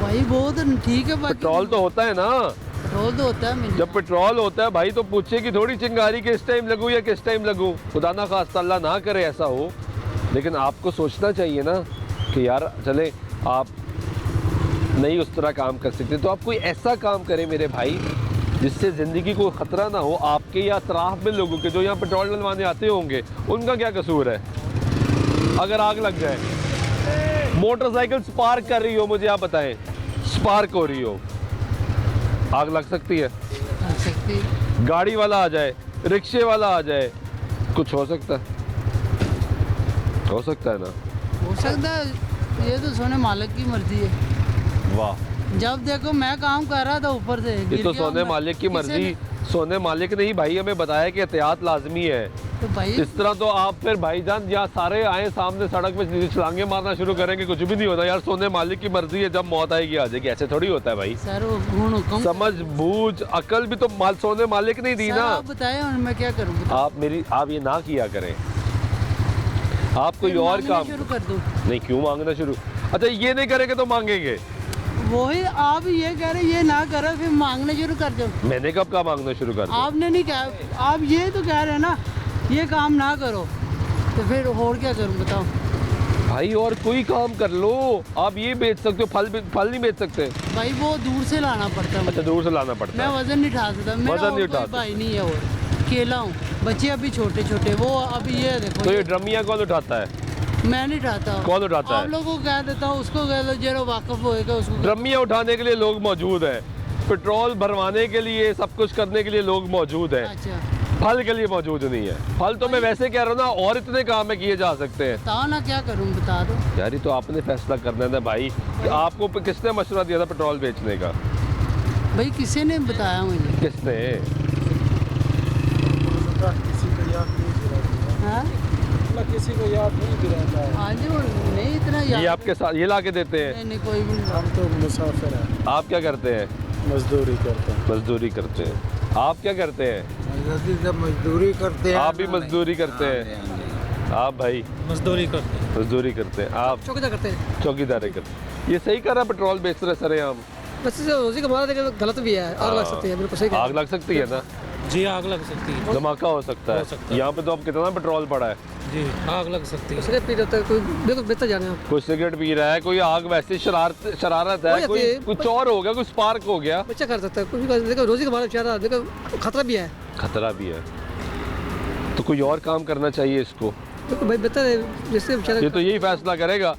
भाई वो तो ठीक है, पेट्रोल तो होता है ना? पेट्रोल तो होता है। जब पेट्रोल होता है भाई तो पूछेगी थोड़ी चिंगारी किस टाइम लगूं या किस टाइम लगूं। खुदा ना खास्ता अल्लाह ना करे ऐसा हो, लेकिन आपको सोचना चाहिए ना कि यार चले आप नहीं उस तरह काम कर सकते तो आप कोई ऐसा काम करें मेरे भाई जिससे ज़िंदगी को ख़तरा ना हो आपके या अतराफ में लोगों के जो यहाँ पेट्रोल डलवाने आते होंगे। उनका क्या कसूर है? अगर आग लग जाए, मोटरसाइकिल स्पार्क कर रही हो, मुझे आप बताएं, स्पार्क हो रही हो, आग लग सकती है? लग सकती है। गाड़ी वाला आ जाए, रिक्शे वाला आ जाए, कुछ हो सकता है? हो सकता है ना? हो सकता है, ये तो सोने मालिक की मर्जी है। वाह, जब देखो मैं काम कर रहा था ऊपर से ये तो सोने मालिक की मर्जी। सोने मालिक ने ही भाई हमें बताया कि एहतियात लाजमी है। तो भाई इस तरह तो आप फिर भाईजान यहाँ सारे आए सामने सड़क में छलांगे मारना शुरू करेंगे, कुछ भी नहीं होता यार। सोने मालिक की मर्जी है, जब मौत आएगी आ जाएगी, ऐसे थोड़ी होता है भाई। सर वो समझ बूझ अकल भी तो सोने मालिक नहीं दी ना। आप बताएं और मैं क्या करूँ? आप ये ना किया करें, आप कोई और काम शुरू कर दो। नहीं, क्यों मांगना शुरू? अच्छा ये नहीं करेंगे तो मांगेंगे? वही आप ये कह रहे, ये ना करो फिर मांगना शुरू कर दो। मैंने कब का मांगना शुरू कर दिया? आपने नहीं कहा, आप ये तो कह रहे हैं ना ये काम ना करो, तो फिर और क्या करूं बताओ? भाई और कोई काम कर लो। आप ये बेच सकते हो, फल नहीं बेच सकते? भाई वो दूर से लाना पड़ता है। अच्छा दूर से लाना पड़ता है। मैं वजन नहीं उठा सकता, मेरा वजन नहीं उठा भाई नहीं है, और अकेला हूँ, बच्चे अभी छोटे छोटे, वो अभी ये देखो। तो ये ड्रमिया कौन उठाता है? मैं नहीं उठाता। कौन उठाता है? आप लोगों को कह देता हूँ, उसको कह दो जो वाकफ होएगा उसको। ड्रमिया उठाने के लिए लोग मौजूद हैं, पेट्रोल भरवाने के लिए, सब कुछ करने के लिए लोग मौजूद हैं। अच्छा, फल के लिए मौजूद नहीं है। फल तो मैं वैसे कह रहा हूँ ना, और इतने काम है किए जा सकते हैं। बताओ ना क्या करूँ, बता दो यार ये तो आपने फैसला करना है ना भाई। आपको किसने मशवरा दिया था पेट्रोल बेचने का? भाई किसी ने बताया मुझे। किसने? किसी को याद नहीं दिलाता है। हाँ जी, नहीं इतना याद। ये आपके साथ ये ला के देते हैं? नहीं कोई भी नहीं। हम तो मुसाफिर हैं। आप क्या करते हैं? मजदूरी करते हैं। मजदूरी करते हैं। आप क्या करते हैं? जब मजदूरी करते हैं। आप भी मजदूरी करते हैं? आप भाई मजदूरी करते हैं। मजदूरी करते हैं। आप चौकीदार करते हैं। चौकीदारी करते हैं। ये सही कर रहा है पेट्रोल बेच रहे सरेआम? वैसे रोजी कमा रहे गलत भी है, आग लग सकती है। बिल्कुल सही। आग लग सकती है ना? जी आग लग सकती है, धमाका हो सकता है। यहाँ पे तो अब कितना पेट्रोल पड़ा है? जी आग लग सकती है। सिगरेट पी रहा है कोई, बिल्कुल बेहतर जाने आप। कोई सिगरेट पी रहा है, कोई आग वैसे शरारत है, कोई कुछ और हो गया, कोई स्पार्क हो गया। बच्चा कर सकता है कुछ भी, देखो रोजी कमा रहा देखो खतरा भी है। खतरा भी है तो कोई और काम करना चाहिए इसको। देखो भाई बेहतर है जिससे ये तो यही फैसला करेगा,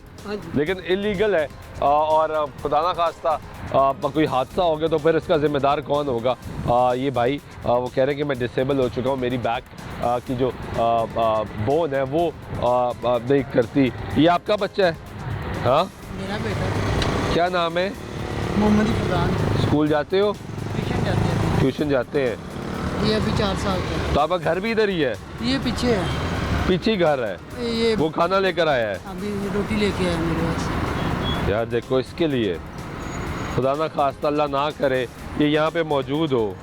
लेकिन इलीगल है और खुदा ना खास्ता कोई हादसा हो गया तो फिर इसका ज़िम्मेदार कौन होगा? ये भाई वो कह रहे हैं कि मैं डिसेबल हो चुका हूँ, मेरी बैक की जो बोन है वो नहीं करती। ये आपका बच्चा है? हाँ, मेरा बेटा। क्या नाम है? मोहम्मद फुरकान। स्कूल जाते हो? ट्यूशन जाते हैं। ट्यूशन जाते हैं। ये अभी 4 साल का है। तो आपका घर भी इधर ही है? ये पीछे है। पीछे ही घर है? ये वो खाना लेकर आया है? अभी रोटी लेके आया मेरे पास। यार देखो, इसके लिए खुदा ना खास्ता अल्लाह ना करे ये यहाँ पे मौजूद हो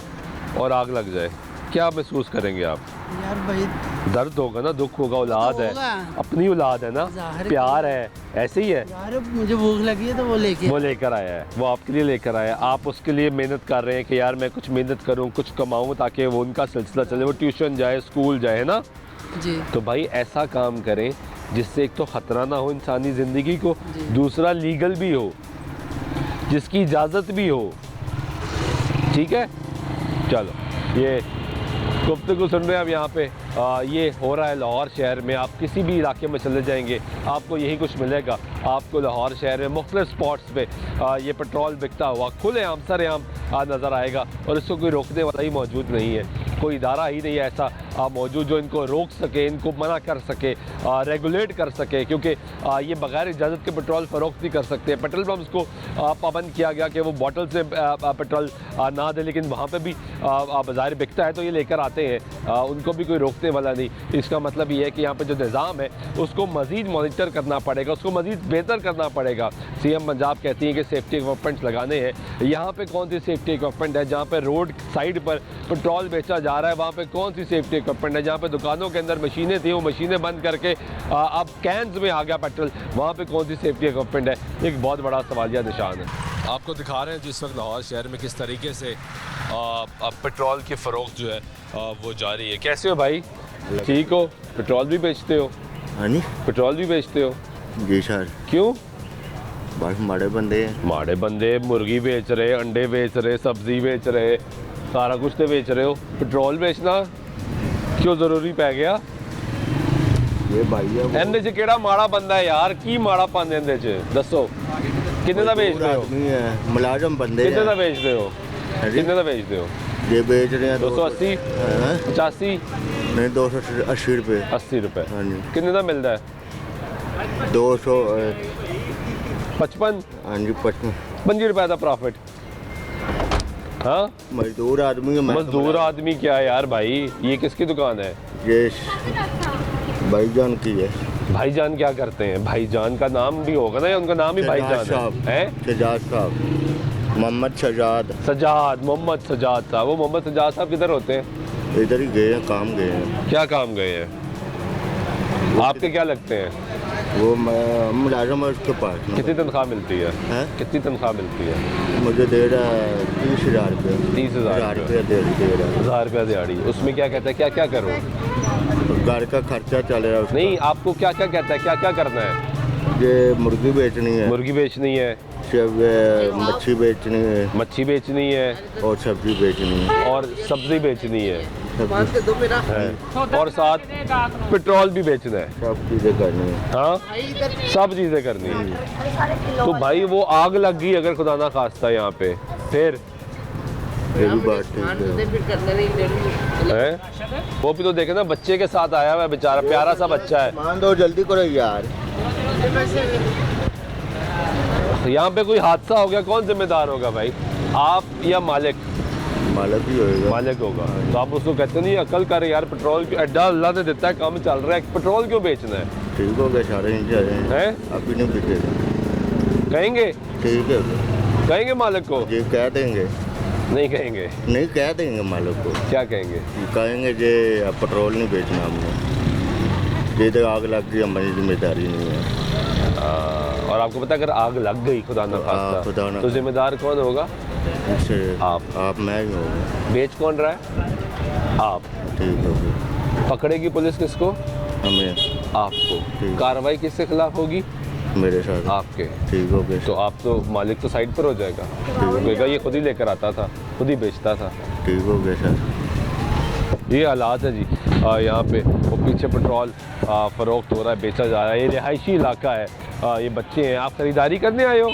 और आग लग जाए, क्या महसूस करेंगे आप? यार भाई दर्द होगा ना, दुख होगा, औलाद है, होगा। अपनी औलाद है ना, ज़ाहिर है। प्यार है, ऐसे ही है। यार मुझे भूख लगी है तो वो लेकर आया है, वो आपके लिए लेकर आया है। आप उसके लिए मेहनत कर रहे हैं कि यार मैं कुछ मेहनत करूं, कुछ कमाऊं ताकि वो उनका सिलसिला चले, वो ट्यूशन जाए, स्कूल जाए, है ना जी। तो भाई ऐसा काम करें जिससे एक तो ख़तरा ना हो इंसानी ज़िंदगी को, दूसरा लीगल भी हो, जिसकी इजाज़त भी हो। ठीक है, चलो ये गुफ्तगू सुन रहे हैं अब यहाँ पे ये हो रहा है लाहौर शहर में। आप किसी भी इलाके में चले जाएंगे आपको यही कुछ मिलेगा। आपको लाहौर शहर में मुख्तलिफ स्पॉट्स पे ये पेट्रोल बिकता हुआ खुलेआम सरेआम नज़र आएगा और इसको कोई रोकने वाला ही मौजूद नहीं है, कोई इदारा ही नहीं है ऐसा मौजूद जो इनको रोक सके, इनको मना कर सके, रेगुलेट कर सके, क्योंकि ये बग़ैर इजाज़त के पेट्रोल फ़रोख्त नहीं कर सकते। पेट्रोल पम्प्स को पाबंद किया गया कि वो बॉटल से पेट्रोल ना दे, लेकिन वहाँ पे भी बाज़ार बिकता है तो ये लेकर आते हैं, उनको भी कोई रोकने वाला नहीं। इसका मतलब ये है कि यहाँ पे जो निज़ाम है उसको मज़ीद मॉनिटर करना पड़ेगा, उसको मज़ीद बेहतर करना पड़ेगा। CM पंजाब कहती है कि सेफ्टी इक्विपमेंट्स लगाने हैं। यहाँ पे कौन सी सेफ्टी इक्विपमेंट है? जहाँ पे रोड साइड पर पेट्रोल बेचा जा रहा है वहाँ पे कौन सी सेफ्टी इक्विपमेंट है? जहाँ पे दुकानों के अंदर मशीनें थी वो मशीनें बंद करके अब कैंस में आ गया पेट्रोल, वहाँ पे कौन सी सेफ्टी इक्विपमेंट है? एक बहुत बड़ा सवालिया निशान है। आपको दिखा रहे हैं जिस वक्त लाहौर शहर में किस तरीके से पेट्रोल की फ़रोख्त जो है वो जारी है। कैसे हो भाई? ठीक हो? पेट्रोल भी बेचते हो? हाँ जी, पेट्रोल भी बेचते हो? जी सर। क्यों? बस माड़े बंदे हैं। माड़े बंदे, मुर्गी बेच रहे, अंडे बेच रहे, सब्जी बेच रहे, सारा कुछ तो बेच रहे हो, पेट्रोल बेचना क्यों ज़रूरी पै गया? ये भाई है इनदे च केड़ा माड़ा बंदा है यार? की माड़ा पांदे इनदे च दसो? कितने दा बेच रहे हो? आदमी है, मुलाजम बंदे कितने दा हैं। बेचते हो? कितने दा बेचते हो? ये बेच रहे हैं 280, हाँ? 85, नहीं 280 रुपये। 80 रुपए। हाँ जी। कितने दा मिलता है? 200 55, हाँ जी 55। 25 रुपए का प्रॉफिट। हाँ, मजदूर आदमी है मैं। मजदूर आदमी क्या है यार भाई? ये किसकी दुकान है? ये भाईजान की है। भाईजान क्या करते हैं? भाईजान का नाम भी होगा ना, या उनका नाम ही भाईजान है? शहजाद साहब, मोहम्मद शहजाद। सजाद, मोहम्मद सजाद साहब। वो मोहम्मद सजाद साहब किधर होते हैं? इधर ही गए हैं, काम गए हैं। क्या काम गए हैं? आपके क्या लगते हैं? वो मैं मुलाजम है उसके पास। कितनी तनख्वाह मिलती है? हैं? कितनी तनख्वाह मिलती है? मुझे दे रहा है 30,000 रुपये। 30,000 रुपये दे रहा है। 1000 रुपया दिहाड़ी। उसमें क्या कहता है क्या क्या करो? घर का खर्चा चल रहा है उसका। नहीं, आपको क्या क्या कहता है क्या क्या करना है? ये मुर्गी बेचनी है। मुर्गी बेचनी है, मच्छी बेचनी है। मच्छी बेचनी है, और सब्जी बेचनी है। और सब्जी बेचनी है, सब्जी। और साथ पेट्रोल भी बेचना है। सब चीज़ें करनी है। हाँ, सब चीज़ें करनी है। तो भाई वो आग लग गई अगर खुदा ना खास्ता यहाँ पे, फिर ये भी बात ठीक है। वो भी तो देखे ना, बच्चे के साथ आया हुआ है बेचारा, प्यारा सा बच्चा है। मान दो जल्दी करो यार। यहाँ पे कोई हादसा हो गया कौन जिम्मेदार होगा भाई? आप या मालिक? मालिक ही होगा। मालिक होगा। तो आप उसको कहते नहीं अकल कर यार, पेट्रोल एड्डा अल्लाह ने देता है, काम चल रहा है, पेट्रोल क्यों बेचना है? ठीक हो गया, सारे हैं? अभी नहीं बिकेगा। कहेंगे? ठीक है, कहेंगे मालिक को? जी कह देंगे। नहीं कहेंगे? नहीं कह देंगे मालिक को। क्या कहेंगे? कहेंगे जे पेट्रोल नहीं बेचना हमने, ये तो आग लग गई, हमारी जिम्मेदारी नहीं है। और आपको पता है अगर आग लग गई खुदा ना खास्ता तो जिम्मेदार कौन होगा? आप मैं ही होगा। बेच कौन रहा है? आप। ठीक होगी। पकड़ेगी पुलिस किसको? हमें। आपको। कार्रवाई किसके खिलाफ होगी? मेरे साथ। आपके। ठीक हो गया। तो आप तो मालिक तो साइड पर हो जाएगा, कहेगा ये खुद ही लेकर आता था, खुद ही बेचता था। ठीक हो गया सर। ये हालात है जी यहाँ पे। वो पीछे पेट्रोल फ़रोख्त हो रहा है, बेचा जा रहा है। ये रिहायशी इलाका है, ये बच्चे हैं। आप ख़रीदारी करने आए हो?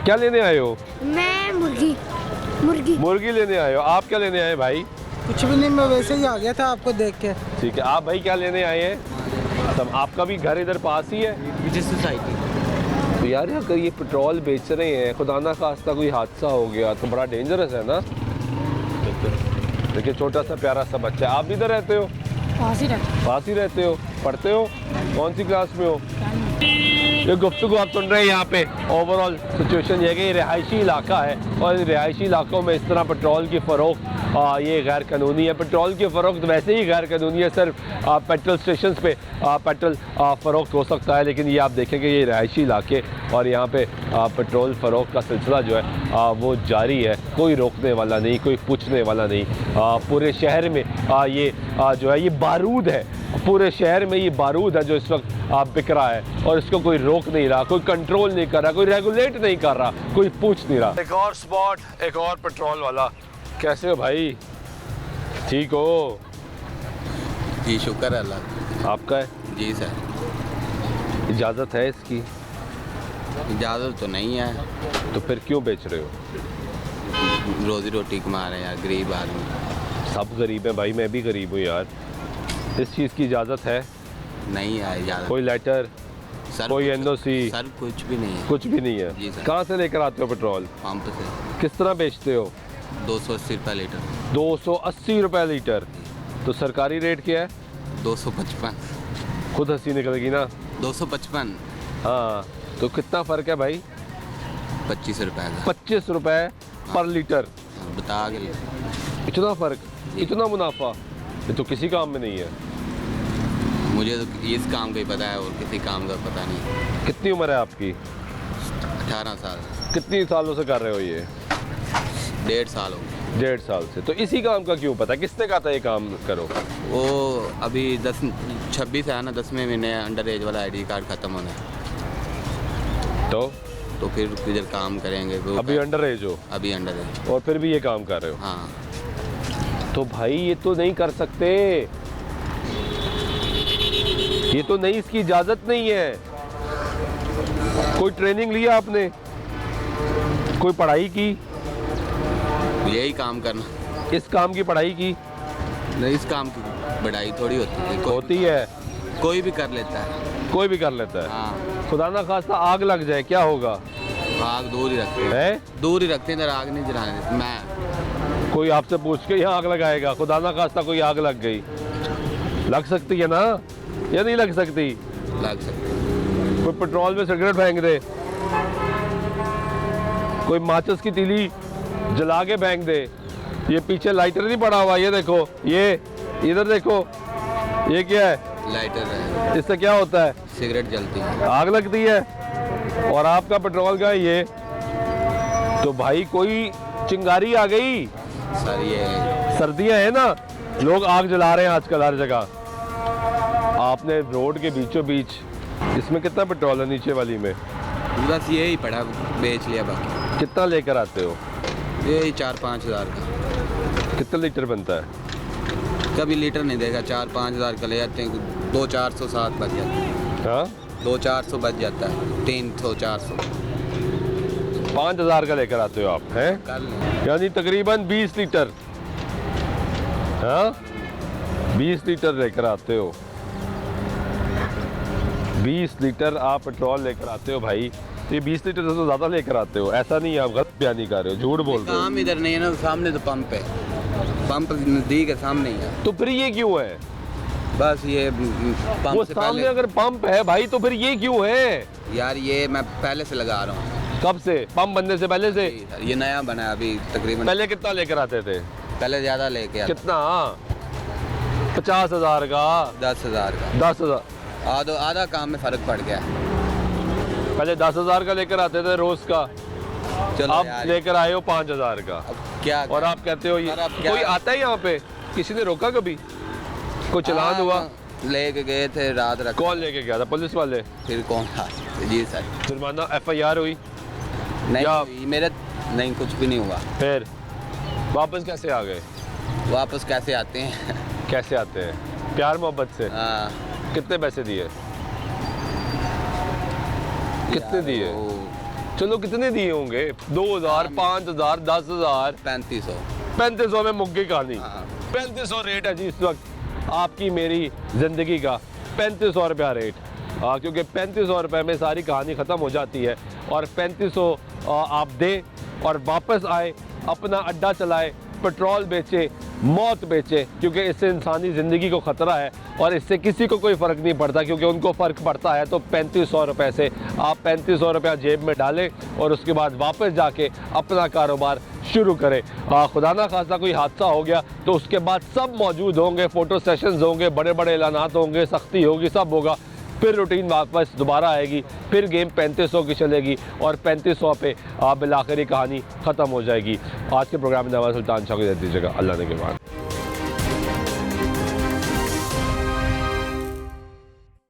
क्या लेने आए हो? मैं मुर्गी लेने आए हो। आप क्या लेने आए भाई? कुछ भी नहीं, मैं वैसे ही आ गया था आपको देख के। ठीक है, आप भाई क्या लेने आए हैं? सब आपका भी घर इधर पास ही है? जिस सोसाइटी। तो यार अगर ये पेट्रोल बेच रहे हैं, खुदा ना खास्ता कोई हादसा हो गया तो बड़ा डेंजरस है ना। देखिए छोटा सा प्यारा सा बच्चा। आप भी इधर रहते हो? पास ही रहते हो। पढ़ते हो? कौन सी क्लास में हो? ये गुफ्तगू आप सुन रहे हैं यहाँ पे। ओवरऑल सिचुएशन ये है कि ये रिहायशी इलाका है और रिहायशी इलाकों में इस तरह पेट्रोल की फ़रोख्त ये गैर कानूनी है। पेट्रोल की फ़रोख्त वैसे ही गैर कानूनी है, सिर्फ पेट्रोल स्टेशन पे पेट्रोल फ़रोख्त हो सकता है, लेकिन ये आप देखेंगे ये रिहायशी इलाके और यहाँ पे पेट्रोल फ़रोख्त का सिलसिला जो है वो जारी है। कोई रोकने वाला नहीं, कोई पूछने वाला नहीं। पूरे शहर में ये जो है ये बारूद है। पूरे शहर में ये बारूद है जो इस वक्त बिक रहा है और इसको कोई रोक नहीं रहा, कोई कंट्रोल नहीं कर रहा, कोई रेगुलेट नहीं कर रहा, कोई पूछ नहीं रहा। एक और स्पॉट, एक और पेट्रोल वाला। कैसे हो भाई? ठीक हो? जी शुक्र है अल्लाह। आपका है? जी सर। इजाज़त है इसकी? इजाज़त तो नहीं है। तो फिर क्यों बेच रहे हो? रोज़ी रोटी कमा रहे हैं यार, गरीब आदमी। सब गरीब हैं भाई, मैं भी गरीब हूँ यार। इस चीज़ की इजाज़त है? नहीं है इजाज़त। कोई लेटर, कोई NOC? सर कुछ भी नहीं है। कुछ भी नहीं है? जी सर। कहाँ से लेकर आते हो पेट्रोल? पंप से। किस तरह बेचते हो? 280 रुपये लीटर। 280 रुपये लीटर। तो सरकारी रेट क्या है? 255। खुद हंसी निकलेगी ना। 255। हाँ, तो कितना फ़र्क है भाई? 25 रुपये का। 25 रुपये पर लीटर। बता के इतना फ़र्क, इतना मुनाफा, ये तो किसी काम में नहीं है। मुझे तो इस काम का ही पता है और किसी काम का पता नहीं। कितनी उम्र है आपकी? 18 साल। कितनी सालों से कर रहे हो ये? 1.5 साल हो गए। 1.5 साल से। तो इसी काम का क्यों पता? किसने कहा था ये काम करो? वो अभी 26 है ना, 10वें महीने अंडर एज वाला ID कार्ड ख़त्म होना है। तो फिर इधर काम करेंगे। अभी अंडर एज हो? अभी अंडर एज। और फिर भी ये काम कर रहे हो? हाँ। तो भाई ये तो नहीं कर सकते, ये तो नहीं, इसकी इजाज़त नहीं है। कोई ट्रेनिंग लिया आपने? कोई पढ़ाई की? यही काम करना। इस काम की पढ़ाई की? नहीं, इस काम की पढ़ाई थोड़ी होती है। कोई भी कर लेता है। कोई भी कर लेता है? हाँ। खुदा ना खास्ता आग लग जाए क्या होगा? आग दूर ही रखते हैं। दूर ही रखते हैं, इधर आग नहीं जलाने देते। मैं कोई आपसे पूछ के यहाँ आग लगाएगा? खुदा ना खास्ता कोई आग लग गई, लग सकती है ना या नहीं लग सकती? लग सकती। कोई पेट्रोल में सिगरेट फेंक दे, कोई माचिस की तीली जला के फेंक दे। ये पीछे लाइटर नहीं पड़ा हुआ, ये देखो, ये इधर देखो, ये क्या है? लाइटर है। इससे क्या होता है? सिगरेट जलती है, आग लगती है। और आपका पेट्रोल का ये, तो भाई कोई चिंगारी आ गई। सर ये सर्दियां है ना, लोग आग जला रहे हैं आजकल हर जगह। आपने रोड के बीचों बीच, इसमें कितना पेट्रोल है नीचे वाली में? बस यही पड़ा, बेच लिया। बाकी कितना लेकर आते हो? यही 4-5 हज़ार का। कितना लीटर बनता है? कभी लीटर नहीं देगा, 4-5 हज़ार का ले जाते हैं। 200-400 साथ बच जाता है। हाँ, 200-400 बच जाता है। 300-400। 5,000 का लेकर आते हो आप, हैं? यानी तकरीबन 20 लीटर। हाँ, 20 लीटर लेकर आते हो। 20 लीटर आप पेट्रोल लेकर आते हो भाई। ये 20 लीटर से तो ज़्यादा लेकर आते हो। ऐसा नहीं है, आप गलत बयानी कर रहे हो, झूठ बोल रहे हो। काम इधर नहीं है ना, सामने तो पंप है। पंप नज़दीक है, सामने ही है। तो फिर ये क्यों है? बस ये पंप वो से सामने पहले। अगर पंप है भाई तो फिर ये क्यों है? यार ये मैं पहले से लगा रहा हूँ। कब से? पंप बनने से पहले से? ये नया बना है अभी तकरीबन। पहले कितना लेकर आते थे? पहले ज़्यादा लेके आते। कितना? 50,000 का? 10,000 का। 10,000? आधा काम में फ़र्क पड़ गया। पहले 10,000 का लेकर आते थे रोज का, चलो आप यार। लेकर आए हो 5,000 का। क्या? और आप कहते हो ये क्या? कोई आता है यहाँ पे? किसी ने रोका कभी? कोई चलान हुआ? लेके गए थे रात रख। कौन लेके गया था? पुलिस वाले? फिर कौन था? जी सर। जुर्माना FIR हुई? नहीं मेरे नहीं, कुछ भी नहीं हुआ। फिर वापस कैसे आ गए? वापस कैसे आते हैं कैसे आते हैं? प्यार मोहब्बत से। कितने पैसे दिए? कितने दिए? चलो कितने दिए होंगे? 2000, 5000, 10,000? 3500 में मुक्की कहानी। 3500 रेट है जी इस वक्त आपकी मेरी ज़िंदगी का, 3500 रुपया रेट। क्योंकि 3500 रुपये में सारी कहानी ख़त्म हो जाती है और 3500 आप दें और वापस आए, अपना अड्डा चलाए, पेट्रोल बेचे, मौत बेचे, क्योंकि इससे इंसानी ज़िंदगी को ख़तरा है और इससे किसी को कोई फ़र्क नहीं पड़ता, क्योंकि उनको फ़र्क पड़ता है। तो 3500 रुपये से आप 3500 रुपया जेब में डालें और उसके बाद वापस जाके अपना कारोबार शुरू करें। खुदा ना खास्ता कोई हादसा हो गया तो उसके बाद सब मौजूद होंगे, फ़ोटो सेशंस होंगे, बड़े बड़े ऐलानात होंगे, सख्ती होगी, सब होगा, फिर रूटीन वापस दोबारा आएगी, फिर गेम 3500 की चलेगी और 3500 पे बिलाखिरी कहानी ख़त्म हो जाएगी। आज के प्रोग्राम में नवाज़ सुल्तान शाह को दे दीजिएगा। अल्लाह ने के बाद।